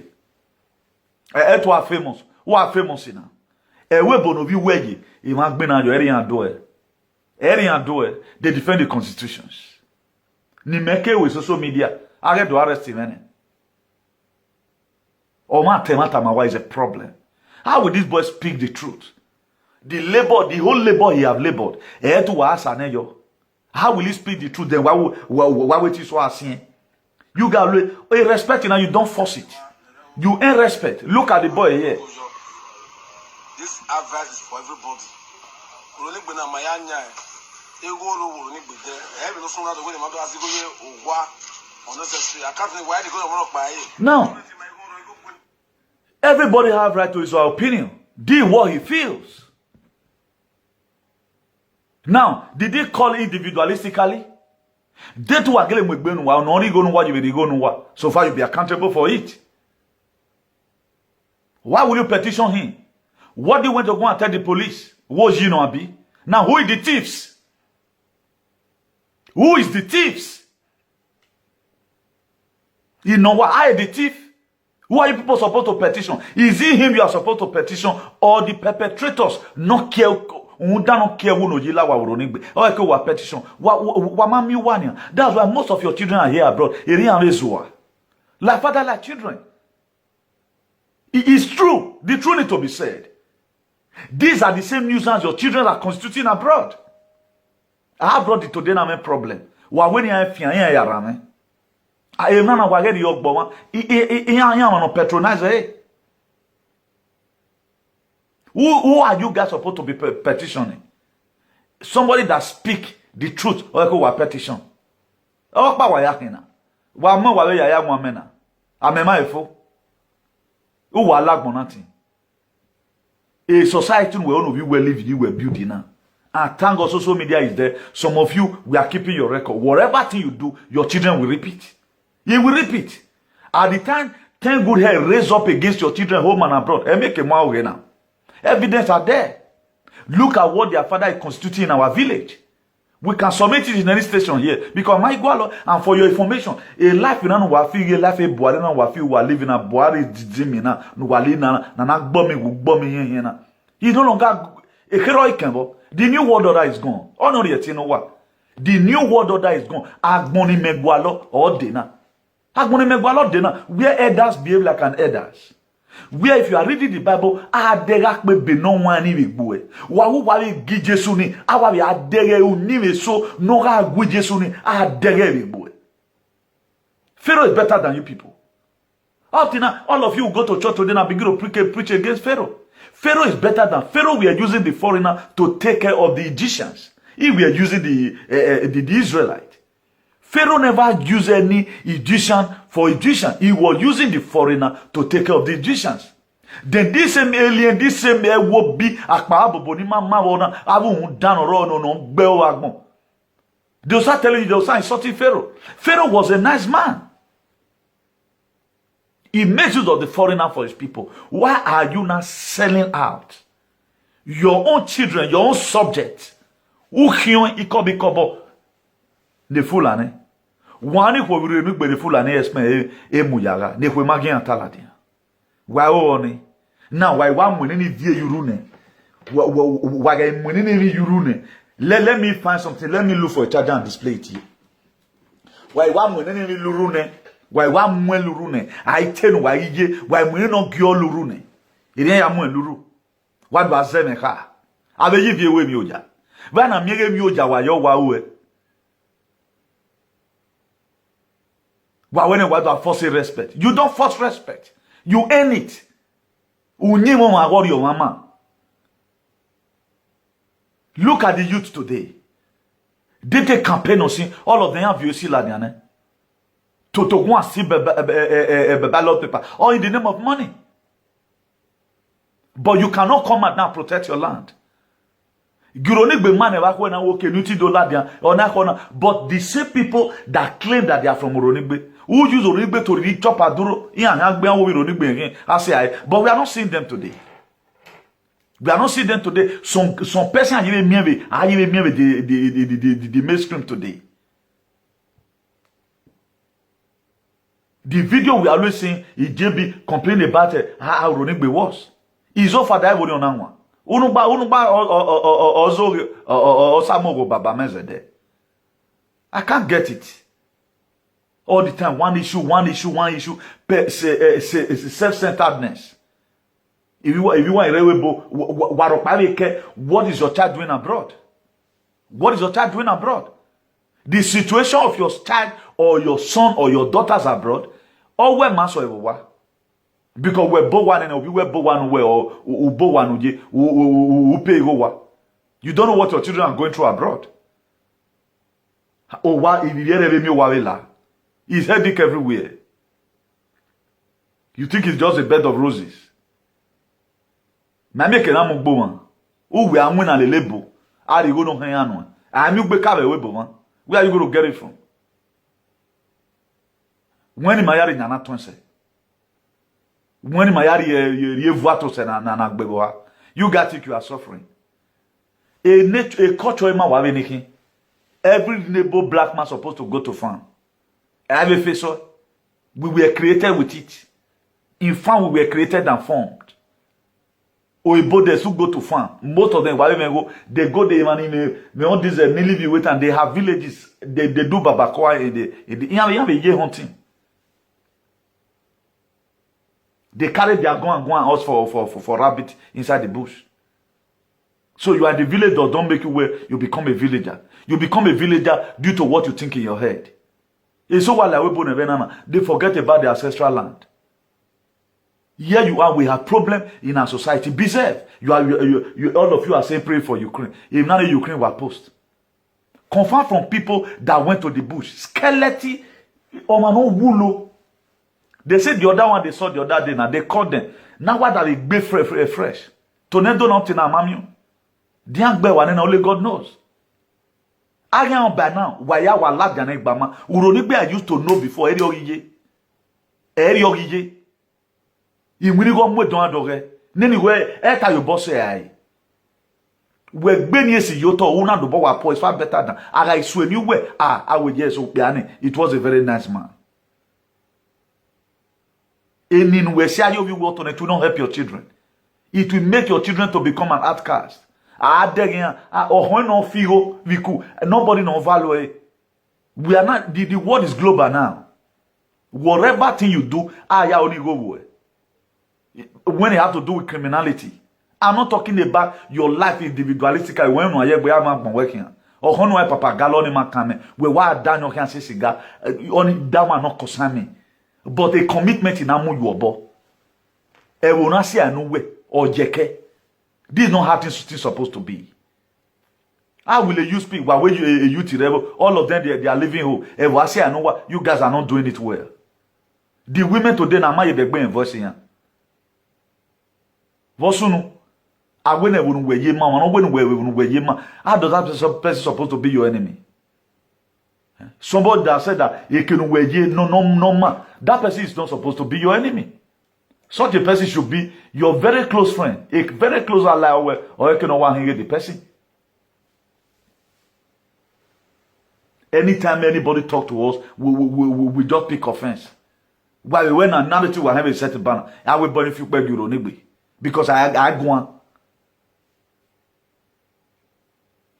Who are famous? Who are famous now? We bono vi wegi. You might be na your area door. They defend the constitutions. Nimeke with social media. I get to arrest him. Omatemawa is a problem. How will this boy speak the truth? The whole labor he have labored. How will he speak the truth? Then why would you so seeing? You got respect and you don't force it. You ain't respect. Look at the boy here. This advice is for everybody. Urhonigbe na mayanya. Ego Urhonigbe there. Every no sooner the way the man does go unnecessary. I can't think why they go to work by it. No. Everybody have right to his opinion. Do what he feels. Now, did they call individualistically? They too are getting with Benua, only going what you go no. So far, you be accountable for it. Why will you petition him? What do you want to go and tell the police? Was you know Abi? Now, who is the thieves? Who is the thieves? You know what? I the thief. Who are you people supposed to petition? Is it him you are supposed to petition or the perpetrators? Not care. Don't care who no yila wa Urhonigbe. Or I wa petition. That's why most of your children are here abroad. Like father, like children. It is true. The truth need to be said. These are the same nuisance your children are constituting abroad. I have brought it to the main problem. Wa when you fian ya rame. I am not going to your bomb. I patronize. Who are you guys supposed to be petitioning? Somebody that speak the truth or go petition. Oh, pa wa yakina. Wa mo wa ya mo mena. Amema efo. Who wa lagbonati. A society where all of you were living, you were building now. And thank God social media is there. Some of you, we are keeping your record. Whatever thing you do, your children will repeat. He will repeat. At the time, 10 good hair raise up against your children home and abroad. And make a more now. Evidence are there. Look at what their father is constituting in our village. We can submit it in any station here. Because my God, and for your information, a life in an wafi, a life in Buari, no wafi, who are living a Buari, Jimina, Nualina, Nanak bombing, who bombing here. He no longer a heroic cambo. The new world order is gone. Oh, no, yet, you know what? The new world order is gone. Agboni Megwalo or Dena. Agboni Megwalo Dena, where elders behave like an elders. Where if you are reading the Bible, aderak be no one ni boy. Wahu wali gi Jesu ni, awabi adere uniwe so no ga gwi Jesu ni adere boy. Pharaoh is better than you people. After now, all of you go to church today and begin to preach against Pharaoh. Pharaoh is better than Pharaoh. We are using the foreigner to take care of the Egyptians. If we are using the Israelite. Pharaoh never used any Egyptian for Egyptian. He was using the foreigner to take care of the Egyptians. Then this same alien, this same will be they'll start telling you, they'll start insulting Pharaoh. Pharaoh was a nice man. He makes use of the foreigner for his people. Why are you not selling out your own children, your own subjects? Ne fulani. Wani kwa Urhonigbe de fulani esme muyaga. Ne kwa magi antaladia. Wa oni. Na wa mwenini vie yurune. Wa ga mwenini yurune. Let me find something. Let me look for a charger and display it here. Wa mwenini lurune. Wa mwen lurune. I tell wa ije. Wa mwenini no gyo lurune. Iri ya mwen luru. Wa do azeme ka. Abe yi vie we mi oja. Ba na miege mi oja wa yo wa we. But when you are forcing respect, you don't force respect. You earn it. Your mama. Look at the youth today. They take campaign on see all of them have you see ladiane. To go and see ballot paper all in the name of money. But you cannot come out now and protect your land. Urhonigbe man but the same people that claim that they are from Urhonigbe, who use Urhonigbe to read chop aduro, but we are not seeing them today. We are not seeing them today. Some person are even the mainstream today. The video we are always seeing is JB complaining about how Urhonigbe was. He's all for that on that one. Unugba ozo osamogo baba mezede. I can't get it. All the time, one issue, self-centeredness. If you want, what is your child doing abroad? What is your child doing abroad? The situation of your child or your son or your daughters abroad, or where maso ewa. Because we're both one and we're both one way or both one who pay over. You don't know what your children are going through abroad. Oh, why it's headache everywhere. You think it's just a bed of roses? Mami kenamo boman. Oh, we are winning a label. Are you going to hang on? I'm you back away, man. Where are you going to get it from? When in my yard in Anatonse. When in my yard, you got it, you are suffering. A culture in my every neighbor black man supposed to go to farm. I have a face. We were created with it. In farm, we were created and formed. Oiboders who go to farm, most of them, they go there, they want this Nilivi wait and they have villages. They do babakoa you have a year hunting. They carry their gun and go and ask for rabbit inside the bush. So you are the villager, don't make you where you become a villager. You become a villager due to what you think in your head. It's so while they forget about the ancestral land. Here you are, we have problem in our society. Be safe. All of you are saying pray for Ukraine. If not, Ukraine will post. Confirm from people that went to the bush. Skeleton, wulo. They said the other one they saw the other day, now they called them. Now what are they be fresh? Tornado not in Amamiu. Only God knows. I am by now. Why our lab than Bama? Urhonigbe I used to know before. Urhonigbe. In we go more don't adore. Neni where eta your boss ai. We benye si yoto una do bowa po is far better than I swear you way. I will yes it was a very nice man. And in we say you will to not help your children. It will make your children to become an outcast. Nobody no value. We are not the world is global now. Whatever thing you do, ya only go away. When it have to do with criminality. I'm not talking about your life individualistically when you are working. Or when you papa galoni makame, we were Daniel can say cigar, only that one not concern. But a commitment in amu you obo. E will not see a new way or jeke. This is not how things supposed to be. How will you speak? Why will you a youth rebel? All of them they are living home. E will say I know what you guys are not doing it well. The women today na ma ye be gbe voice yan. Vosunu agwene wonu we ye ma wonu we ye ma. How does that person supposed to be your enemy? Somebody that said that he can we ye no man. That person is not supposed to be your enemy. Such a person should be your very close friend, a very close ally, or you cannot want to hear the person. Anytime anybody talk to us, we just pick offense. While when another two will have a certain banner, I will burn if you beg Urhonigbe. Because I go on.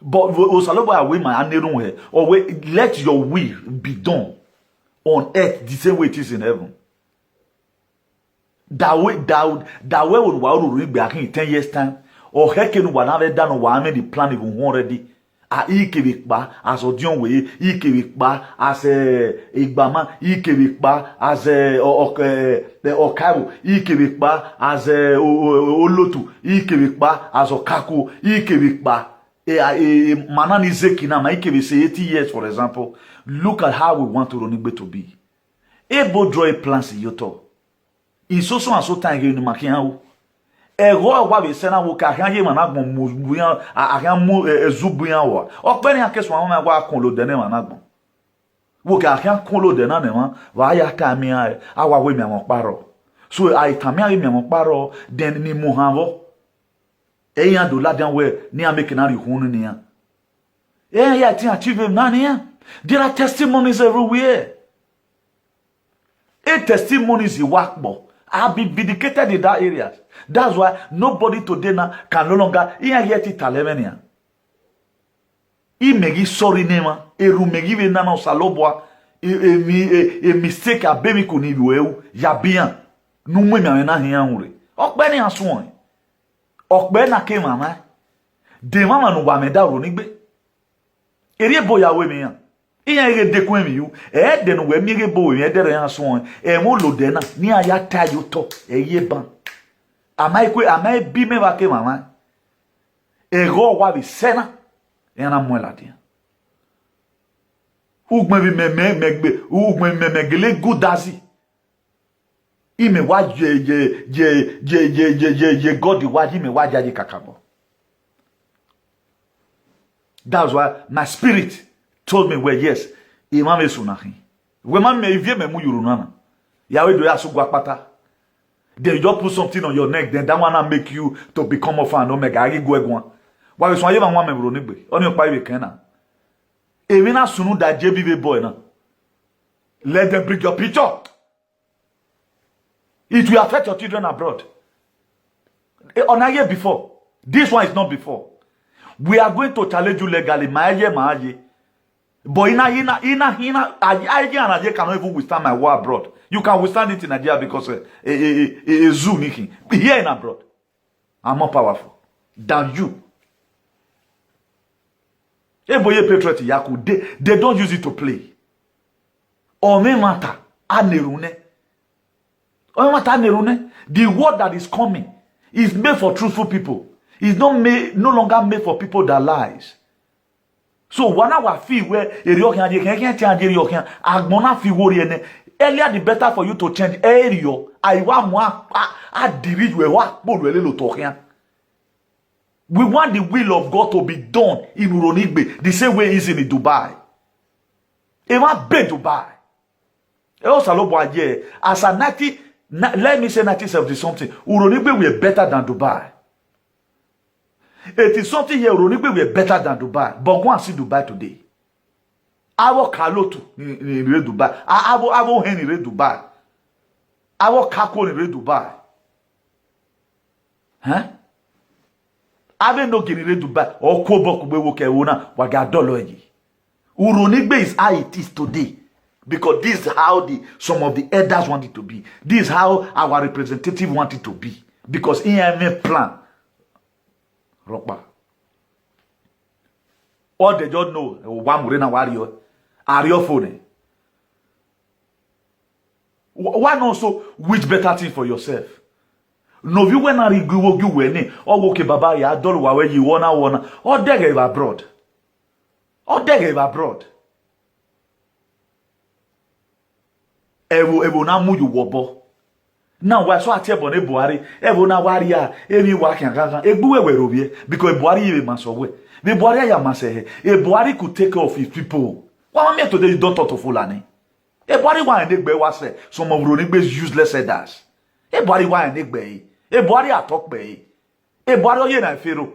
But let your will be done on earth the same way it is in heaven. That way would Urhonigbe back in 10 years' time. Or Heken would have done or the plan even already. Ikebikba as Odionwe, Ikebikba as Igbama, Ikebikba as Okaru, Ikebikba as Olotu, Ikebikba as Okaku, Ikebikba. Manani Zekinama, Ikebe say 80 years, for example. Look at how we want Urhonigbe to be. Ebo draw a plan in Yoto. In so and so time in Makian. Ego wa be sena wo ka hanye managbon mubuyan ahyan mu ezubuyan wa openi akeso awon wa kon lo de ne managbon wo ka ahyan kon lo de na ne ma wa ya ka mi awa we mi awon paro so ai tami ari mi awon paro den ni mu hanwo eyan do ladan we ni amekina ri hunu ni ya ya ti achieve na ni ya. There are testimonies everywhere. A testimonies you work bo I've been vindicated in that area. That's why nobody today now can no longer yet Talemania. Megi sorry nema, megi ve nana salobwa, mistake a baby kuni weu, ya bien. Nou mwen mwen na hiyan ure. Okbe ni aswon. Okbe na ke mama. De mama nou ba meda Urhonigbe. Eri boya we mi yan. Iyan ere dekwen mi yu. De nou we mi ere bo we mi edere yan aswon. Mo lo de na. Ni aya tayo to. Ye ban. Amay bi me ba ke mama. Ego wa bi sena. Yana mwen la di. Ugme bi me gele gudazi. Ime wa je God wa ime wa jaji kakabo. That's why my spirit told me, well, yes, imam esunahi. When me vie me mu yurunana. Yahweh do ya so gwa pata. Then you just put something on your neck, then that one make you to become Alpha and Omega. Agi go egwan. Wa we so ye ma me Urhonigbe. Oni pa ibe kan na. Ewe na sunu da JBB boy na. Let them bring your picture. It will affect your children abroad. On a year before. This one is not before. We are going to challenge you legally. Maaye. But ina cannot even withstand my war abroad. You can withstand it in Nigeria because a zoo making. Here in abroad, I'm more powerful than you. Eboye patriot yaku. They don't use it to play. Ome mata anerune. The word that is coming is made for truthful people. It's no longer made for people that lies. So one hour fee where earlier the better for you to change area. I want more. We want the will of God to be done in Urhonigbe the same way it is in Dubai. It want be Dubai. As a 90. Let me say 1970 something. Urhonigbe we are better than Dubai. It is something here. Urhonigbe we are better than Dubai. But go and see Dubai today. Our Kalotu in Dubai. Our hen in Dubai. Our Kako in Dubai. Huh? Ave no gini Dubai. Or Kobok we woke una wagadolo. Urhonigbe is how it is today. Because this is how some of the elders want it to be. This is how our representative want it to be. Because in a plan. Rockba. All they don't know, one Murena warrior, are your phone. One also, which better thing for yourself? No, you when are you wene, or okay, Baba, ya don't where you wanna, or they gave abroad. Or they gave abroad. Evo na mu you wobo. Now why so atebo ne Buhari? Evo na waria, emi wa kan kan. Egbuwe we robie because Buhari ye man so we. The Buhari ya man say, Buhari could take care of his people. Why me today you don't talk to Fulani? Buhari wa Urhonigbe wa say some of Urhonigbe's useless elders. Buhari wa Urhonigbe. Buhari atok be. Buhari ye na fero.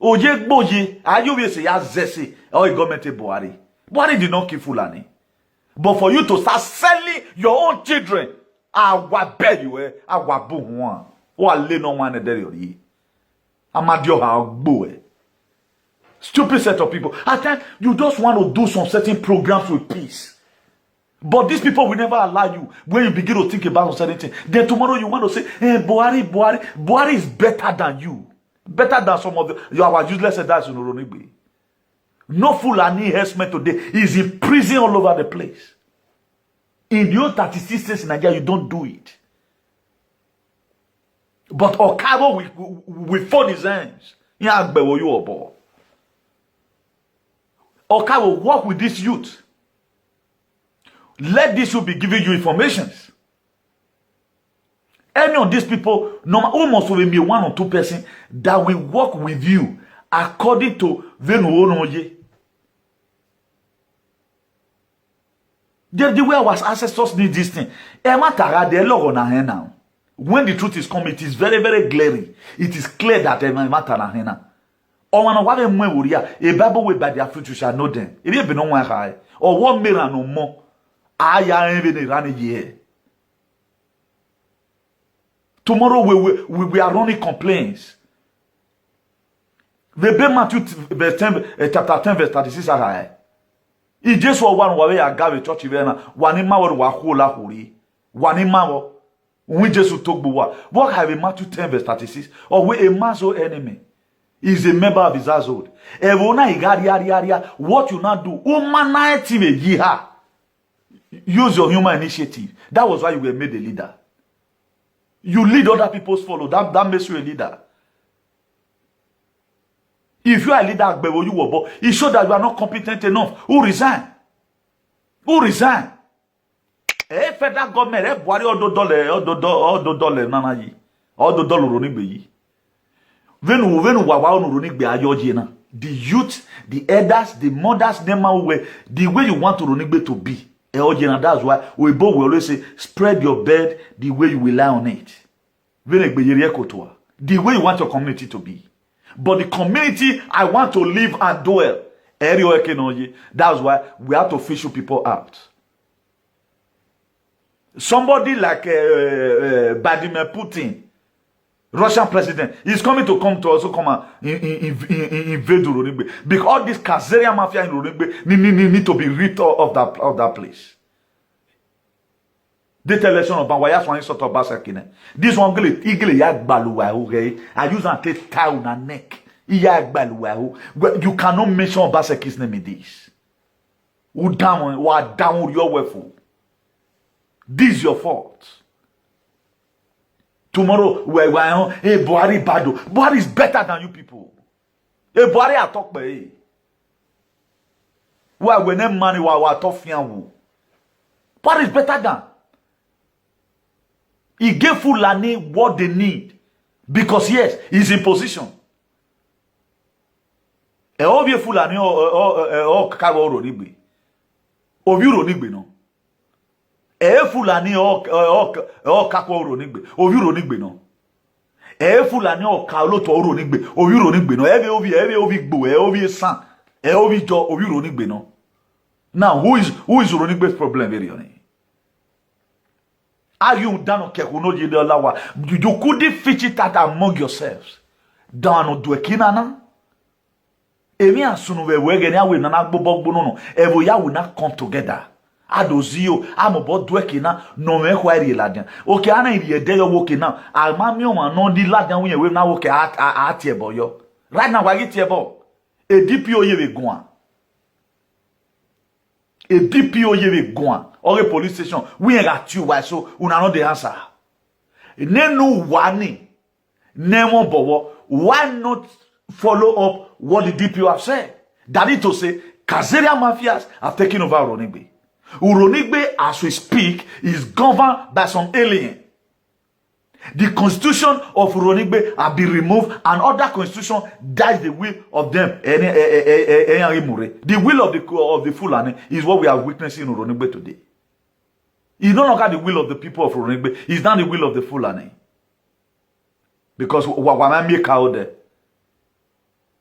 Oje gboje, ayo we say ya zesi or government Buhari. Buhari did not kill Fulani. But for you to start selling your own children, I will bet you, I will boom one. Or lay no one there. Amadio how boy. Stupid set of people. At times, you just want to do some certain programs with peace. But these people will never allow you when you begin to think about certain things. Then tomorrow you want to say, hey, Buhari is better than you. Better than some of our useless elders in Urhonigbe. No Fulani herdsmen today is in prison all over the place. In your 36 states in Nigeria, you don't do it. But Okabo will fold his hands. Okabo work with this youth. Let this youth be giving you information. Any of these people, almost will be one or two persons that will work with you according to Venuonoye. The way our ancestors did this thing. When the truth is coming, it is very, very glaring. It is clear that or one of what a Bible way by their fruit you shall know them. It ain't been no one high. Or 1 million no more. I am even a running year. Tomorrow we are running complaints. The Matthew verse 10, chapter 10, verse 36. He just one way I gave a church event. One in my wahula huri. One in my we just talk about what have a Matthew 10, verse 36. Or we a man's own enemy is a member of his household. What you not do? Use your human initiative. That was why you were made a leader. You lead other people's follow. That makes you a leader. If you are a leader, it shows that you are not competent enough. Who resign? Who resign? Federal government, $100 nana $100 the youth, the elders, the mothers, the way you want to Urhonigbe to be. That's why we both will always say, spread your bed the way you will lie on it. The way you want your community to be. But the community I want to live and dwell. That's why we have to fish people out. Somebody like Vladimir Putin, Russian president, is coming to also come and invade Urhonigbe. Because all this Kazarian mafia in Urhonigbe need to be ripped of that place. The election of Banwaya Swan sort of Basakine. This one eagle yak baluwa, okay? I use and take tie on her neck. Yak baluwa. You cannot mention Basaki's name in this. Who down your wealth. This is your fault. Tomorrow, hey, Buhari Bado. Buhari is better than you people. Hey, Buhari I talk by. Why when them money wa tough yan. Buhari is better than. He gave Fulani what they need. Because yes, he's in position. E obie Fulani o kakawo Urhonigbe. Obi Urhonigbe no. Fulani o kakwa Urhonigbe. Obi Urhonigbe no. Fulani o ka oloto Urhonigbe. Obi Urhonigbe no. Ebe obi gbo. Obi san. Obi jo Obi Urhonigbe no. Now who is Urhonigbe's problem very honey? Are you done you couldn't fetch it out among yourselves. Down do a kinana. Emi asunu we wegeni awe nana gbogbo no. Evo ya will not come together. Adozio amobo dweki na no me kwari ladian. Okay, ana iri ede yo woke now. Almami o ma no di ladian we na woke at yo. Right now wa get ebo. E DPO ye we goan. A DPO ye we goan. Or a police station, we ain't got you, why so una know the answer. No warning, no bowo. Why not follow up what the DPO have said? That is to say, Kazarian mafias have taken over Urhonigbe. Urhonigbe, as we speak, is governed by some alien. The constitution of Urhonigbe have been removed, and other constitution dies the will of them. The will of the Fulani is what we are witnessing in Urhonigbe today. It's no longer the will of the people of Urhonigbe. It's not the will of the Fulani. Because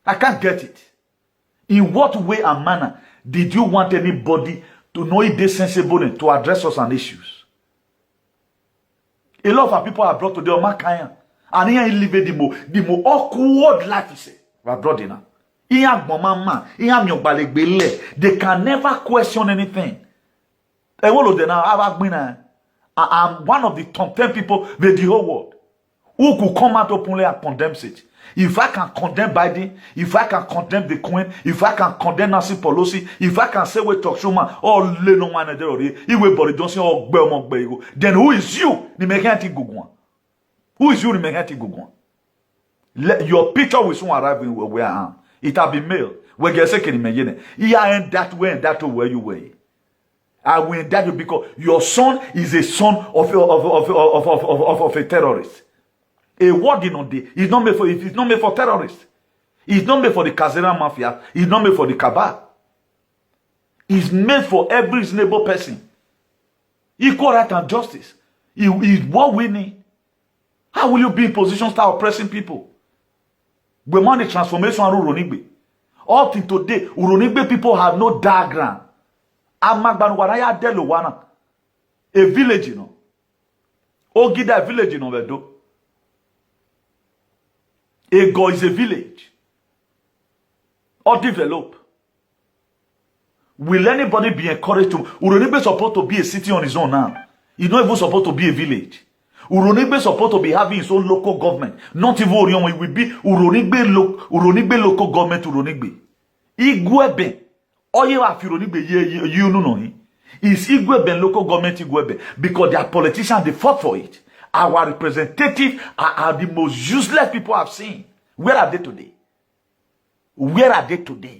I can't get it. In what way and manner did you want anybody to know it is sensible to address us on issues? A lot of our people are brought to the Omakaya. And here live the more awkward life, you say. We are brought in. They can never question anything. I'm one of the top 10 people with the whole world who could come out openly and condemn it. If I can condemn Biden, if I can condemn the Queen, if I can condemn Nancy Pelosi, if I can say we talk show man, or no one Boris Johnson or Belmont, then who is you? Who is you? Your picture will soon arrive in where I am. It have been mailed. We get second imagine. Yeah, and that way and that way where you were. I will indict you because your son is a son of a terrorist. A word in on day is not made for it. It's not made for terrorists. It's not made for the Kazarian mafia. It's not made for the cabal. It's made for every reasonable person. Equal right and justice is what we need. How will you be in position to start oppressing people? We want the transformation of Urhonigbe. Up till today, Urhonigbe people have no diagram. A village, you know. Ogida village, you know, Ego is a village. Or develop. Will anybody be encouraged to? Urhonigbe is supposed to be a city on his own now. He's not even supposed to be a village. Urhonigbe is supposed to be having his own local government. Not even Orion. It will be Urhonigbe local government Urhonigbe. Igwebe. Oye wa fi Urhonigbe you know. Is Igwebe local government Igwebe. Because their politicians, they fought for it. Our representatives are the most useless people I've seen. Where are they today? Where are they today?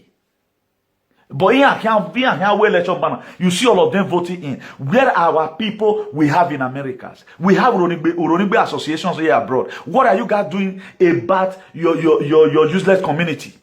But you see all of them voting in. Where are our people we have in Americas? We have Urhonigbe associations here abroad. What are you guys doing about your useless community?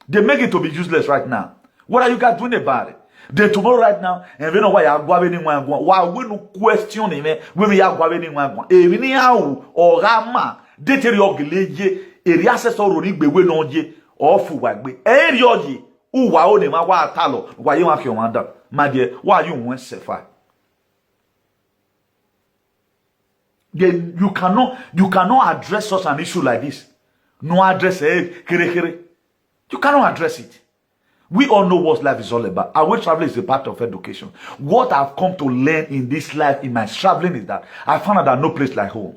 They make it to be useless right now. What are you guys doing about it? Then tomorrow right now, and we know why you are going why we no question him when we are going any how or rama deteriorgeleje area assessor Urhonigbe we no je ofu wagbe erioji uwa o ne ma wa atalo wa you wan wonder my dear why you wan sefa. Then you cannot address such an issue like this. No address kere. You cannot address it. We all know what life is all about. Our traveling is a part of education. What I've come to learn in this life, in my traveling, is that I found out that no place like home.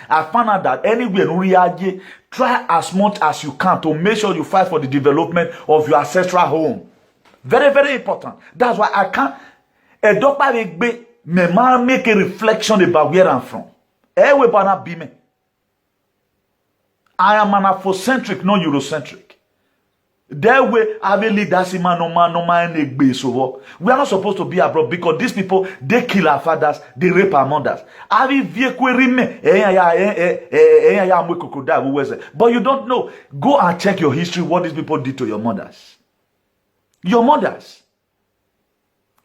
I found out that anywhere in Uriage, try as much as you can to make sure you fight for the development of your ancestral home. Very, very important. That's why I can't. A doctor make a reflection about where I'm from. I am an Afrocentric, not Eurocentric. That way, we are not supposed to be abroad because these people, they kill our fathers, they rape our mothers. But you don't know. Go and check your history, what these people did to your mothers. Your mothers.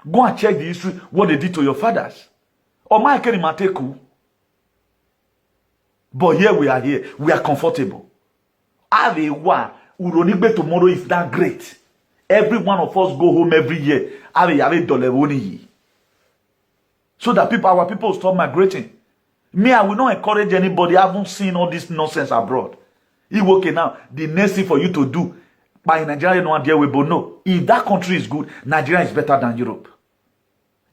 Go and check the history, what they did to your fathers. But here we are here. We are comfortable. Urhonigbe tomorrow is that great. Every one of us go home every year. So that our people will stop migrating. Me, I will not encourage anybody. I haven't seen all this nonsense abroad. It's okay now. The next thing for you to do by Nigeria, no idea we but no. If that country is good, Nigeria is better than Europe.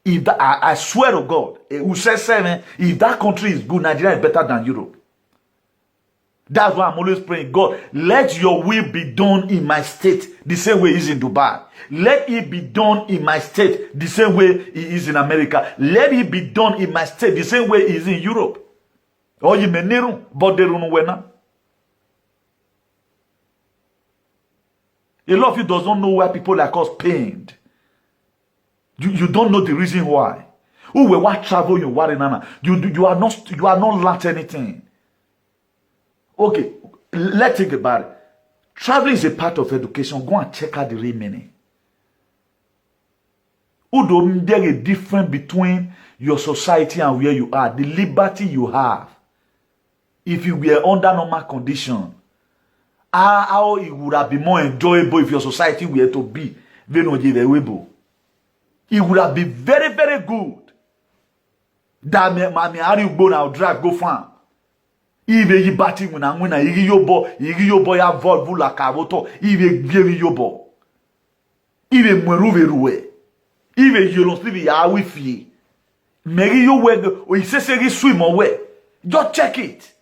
If that, I swear to God, if that country is good, Nigeria is better than Europe. That's why I'm always praying, God, let your will be done in my state the same way it is in Dubai. Let it be done in my state the same way it is in America. Let it be done in my state the same way it is in Europe. Or you may know, but they don't know. A lot of you does not know why people like us pained. You don't know the reason why. Who will what travel you worry nana? You are not learnt anything. Okay, let's think about it. Traveling is a part of education. Go and check out the real meaning. There is a difference between your society and where you are. The liberty you have. If you were under normal condition, how it would have been more enjoyable if your society were to be. It would have been very, very good. That me drive, go farm. Ive yi bati mwina iri yobo ya volvu la kaboto ive geri yobo ive mweruwe ive yolonslivi ya wifi meri yo we o iseseri swim away. Just check it.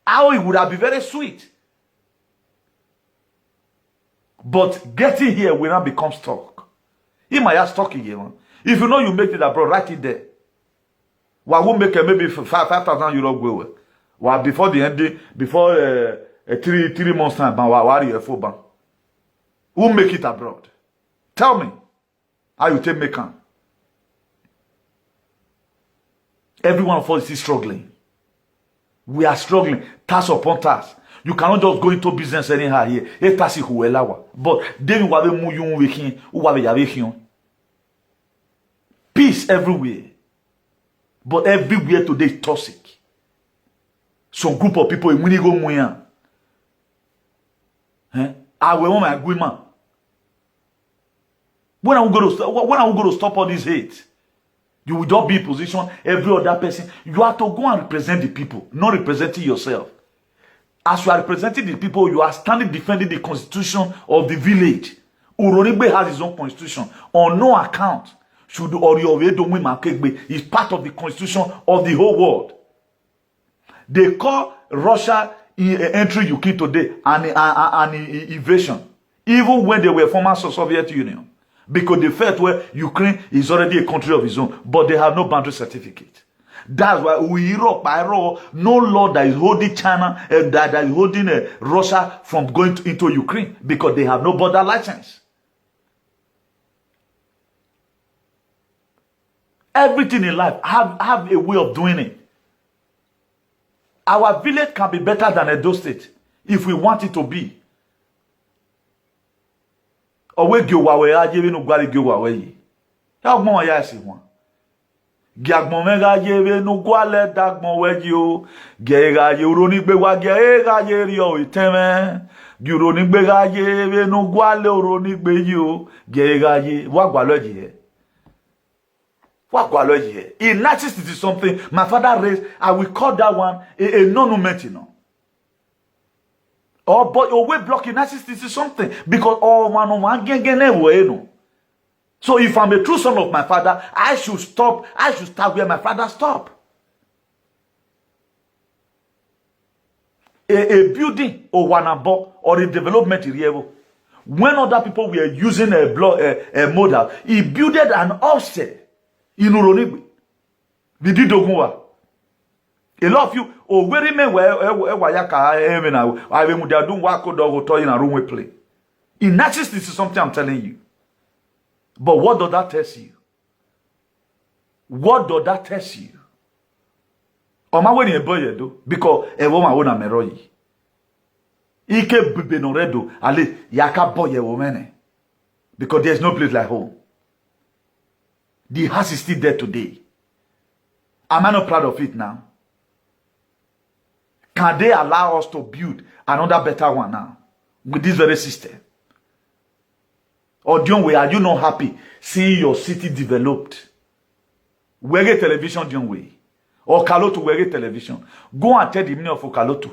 How it would have been very sweet. But getting here will not become stuck. It might have stuck again. If you know you make it abroad, write it there. Well, who make maybe 5,000 euro go. Well, before the end, before 3 months time, who make it abroad? Tell me how you take make it. Every one of us is struggling. We are struggling, task upon task. You cannot just go into business anyhow here. But then you have peace everywhere. But everywhere today is toxic. Some group of people in Winigo Moyan. I will want my agreement. When are we going to stop all this hate? You will not be in position, every other person. You have to go and represent the people, not representing yourself. As you are representing the people, you are standing defending the constitution of the village. Urhonigbe has his own constitution. On no account should Oriovedomi Makegbe is part of the constitution of the whole world. They call Russia entry Ukraine today an invasion, even when they were former Soviet Union, because they felt where Ukraine is already a country of its own, but they have no boundary certificate. That's why no law that is holding China, that is holding Russia from going into Ukraine, because they have no border license. Everything in life have a way of doing it. Our village can be better than Edo State if we want it to be. Owe gyowawe ajebe no gwari gyowawe yi. Ya ogbon ya si won. Giagbon mega jebe no gwale dagbon weji o. Gega ye Urhonigbe wa gega ye ri o iteme. Urhonigbe ga jebe no gwale Urhonigbe yi o. Gega ye wa gwaloji he. In 1960 something, my father raised, I will call that one a non-movement, you know. Or but your way blocking 1960 something, because one. So if I'm a true son of my father, I should stop where my father stopped. A building or wanabo or a development area. When other people were using a model, he built an offset. In Urhonigbe, we did Ogunwa. A lot of you, very men were I mean, they are doing work in a room we play. In Nazis, this is something I'm telling you. But what does that tell you? What does that tell you? Or my way boy do because a woman won't meroyi. Ike bibenoredo ale yaka boy woman because there's no place like home. The house is still there today. Am I not proud of it now? Can they allow us to build another better one now with this very system? Or Dion way, are you not happy seeing your city developed? Wege television Dion way. Or Kaloto Wege television. Go and tell the meaning of Kaloto.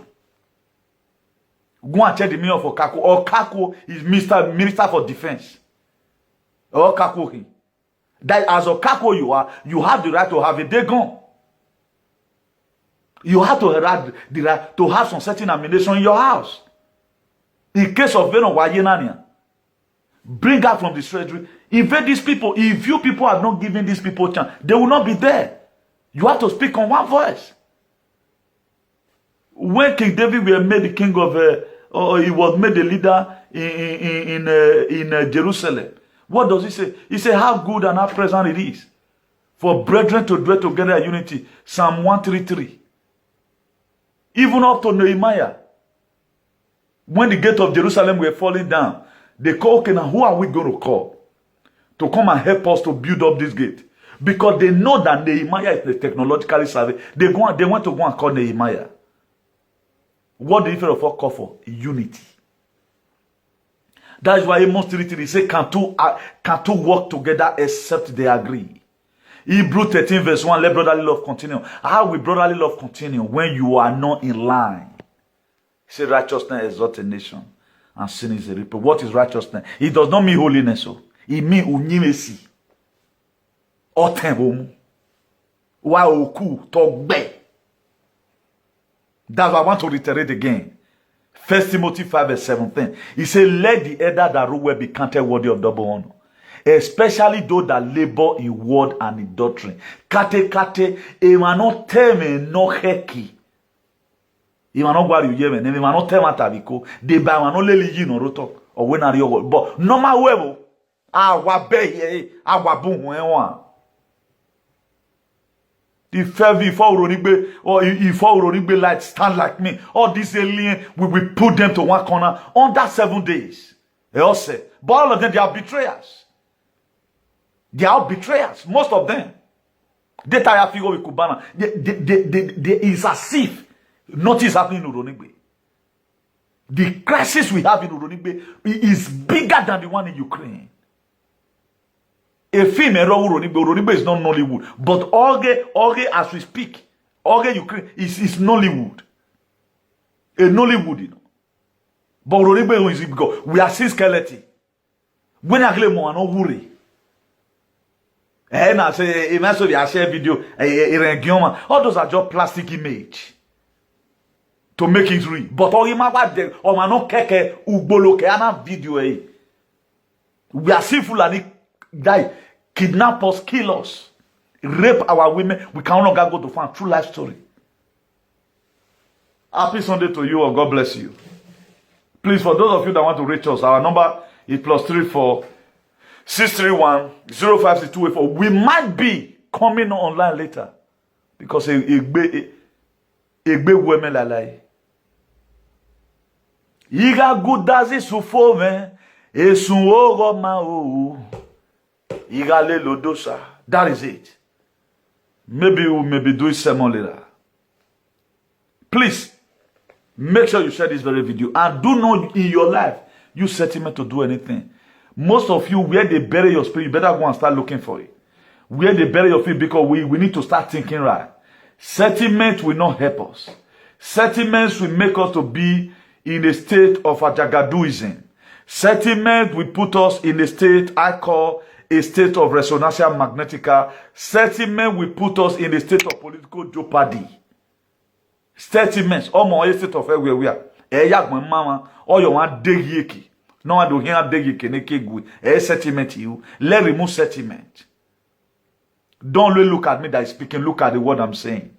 Go and tell the meaning of Okako. Or Kako is Minister for Defense. Or Kako. That as a Kako you have the right to have a day gun. You have to have the right to have some certain ammunition in your house. In case of Wayenania, bring out from the treasury, invade these people. If you people are not giving these people a chance, they will not be there. You have to speak on one voice. When King David was made the king of, he was made the leader in Jerusalem. What does he say? He said, how good and how pleasant it is for brethren to dwell together in unity. Psalm 133. Even up to Nehemiah, when the gate of Jerusalem were falling down, they called, okay, now who are we going to call to come and help us to build up this gate? Because they know that Nehemiah is technologically savvy. They want to go and call Nehemiah. What did the of all call for? Unity. That is why Amos 3:3 say, can two work together except they agree? Hebrew 13 verse 1, let brotherly love continue. How will brotherly love continue when you are not in line? He said righteousness exalts a nation and sin is a reproach. What is righteousness? It does not mean holiness. It means unyimesi. Otenbomu. Wa oku togbe. That's what I want to reiterate again. 1 Timothy 5 verse 17. He said, let the elder that rule well be counted worthy of double honor. Especially those that labor in word and in doctrine. Kate, emano teme no heki. Emano gwari uyeme, emano tema tabiko. De ba emano leli yi no roto. Or when are you? But normal webo. Awa beye, awa bunhu enwa. The fervor before Urhonigbe, or if Urhonigbe light stand like me, all these aliens, we will put them to one corner under 7 days. They all say, but all of them, they are betrayers. They are betrayers, most of them. They tire figure with Kubana. They is as if nothing is happening in Urhonigbe. The crisis we have in Urhonigbe is bigger than the one in Ukraine. A film Urhonigbe is not Nollywood, but Oge as we speak, Oge Ukraine is Nollywood. A Nollywood, you know. But Urhonigbe is because we are seeing skeleton. When I claim more, no worry. And I say, imagine I share video, all those are just plastic image to make it real. But all you matter, or man no keke ugbolo ke ana video eh. We are seeing Fulani die, kidnap us, kill us, rape our women. We can no longer go to find true life story. Happy Sunday to you, or God bless you. Please, for those of you that want to reach us, our number is +34 631 056284. We might be coming online later because a big women lalai. Iga gudazi sufome esuogo mao. Iga le lodosa. That is it. Maybe we'll do it sermon later. Please make sure you share this very video and do not in your life use sentiment to do anything. Most of you, where they bury your spirit, you better go and start looking for it. Where they bury your spirit, because we need to start thinking right. Sentiment will not help us. Sentiments will make us to be in a state of ajagaduism. Sentiment will put us in a state I call a state of resonantia magnetica. Sentiment will put us in a state of political jeopardy. Sentiments, all more state of where we are. Mama, all your one dig yiki. No one do hear dig yiki. Sentiment you. Let remove sentiment. Don't look at me that is speaking. Look at the word I'm saying.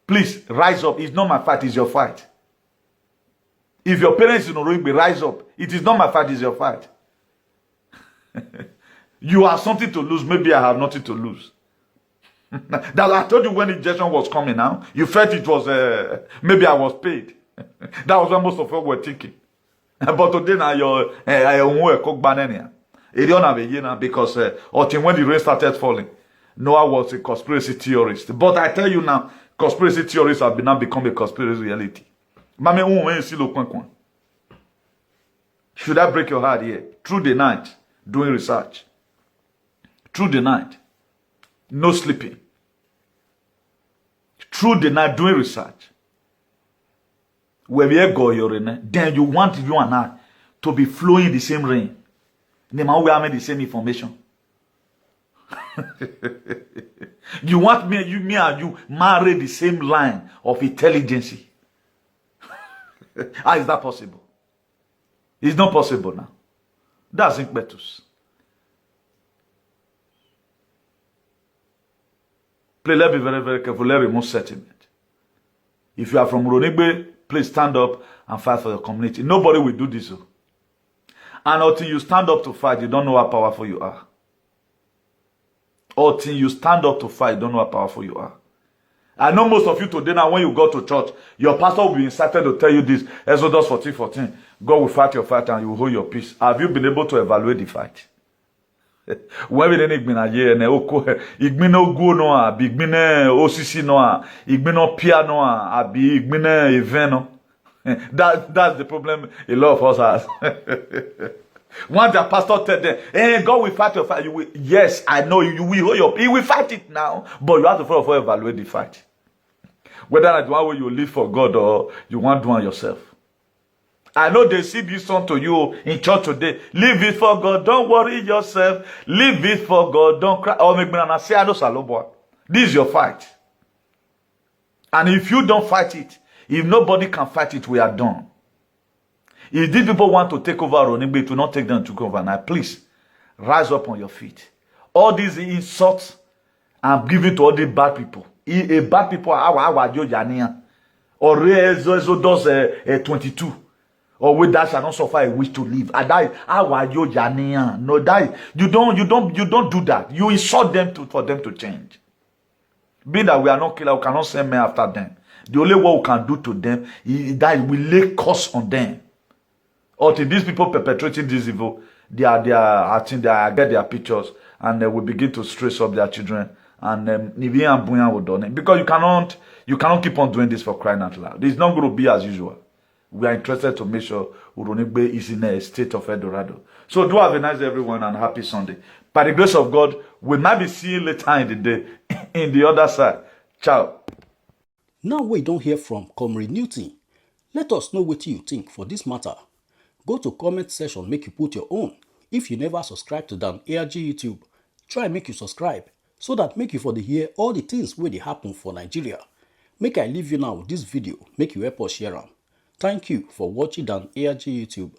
Please rise up. It's not my fight, it's your fight. If your parents in Urhonigbe, rise up. It is not my fight, it's your fight. You have something to lose. Maybe I have nothing to lose. That I told you when injection was coming now. You felt it was, maybe I was paid. That was what most of us were thinking. But today now, you're cook banana. It don't have a year now because until when the rain started falling, Noah was a conspiracy theorist. But I tell you now, conspiracy theorists have now become a conspiracy reality. Should I break your heart here? Through the night, doing research. Through the night, no sleeping. Through the night, doing research. When we go, then you want you and I to be flowing the same rain. We have the same information. You want me and you marry the same line of intelligence. How is that possible? It's not possible now. That's impetus. Please, let's be very, very careful. Let's remove sentiment. If you are from Urhonigbe, please stand up and fight for your community. Nobody will do this. And until you stand up to fight, you don't know how powerful you are. Until you stand up to fight, you don't know how powerful you are. I know most of you today now, when you go to church, your pastor will be incited to tell you this. Exodus 14:14. God will fight your fight and you will hold your peace. Have you been able to evaluate the fight? When we didn't igbina ye ne oko igbina ogo no a bi igbina osisi no a igbina pia no a abi igbina even no. That's the problem a lot of us has. Once the pastor tell them, hey, God will fight your fight. You will, yes, I know you will hold your. He will fight it now, but you have to first evaluate the fight. Whether that's one way you live for God or you want to do it yourself. I know they see this song to you in church today. Leave it for God. Don't worry yourself. Leave it for God. Don't cry. Oh, this is your fight. And if you don't fight it, if nobody can fight it, we are done. If these people want to take over Urhonigbe, it will not take them to go overnight. Please, rise up on your feet. All these insults I'm giving to all the bad people. Bad people are or does 22. Or with that shall not suffer a wish to live. I die. No, die. You don't do that. You insult them for them to change. Being that we are not killers, we cannot send men after them. The only what we can do to them is that we lay curse on them. Until these people perpetrating this evil, they are I think they get their pictures and they will begin to stress up their children and will done it. Because you cannot keep on doing this for crying out loud. It's not going to be as usual. We are interested to make sure Urhonigbe is in a state of Eldorado. So do have a nice day, everyone, and happy Sunday. By the grace of God, we might be seeing later in the day in the other side. Ciao. Now we don't hear from Comrade Newton. Let us know what you think for this matter. Go to comment section, make you put your own. If you never subscribe to Dan ARG YouTube, try make you subscribe so that make you for the hear all the things where they happen for Nigeria. Make I leave you now with this video, make you help us share them. Thank you for watching Dan ARG YouTube.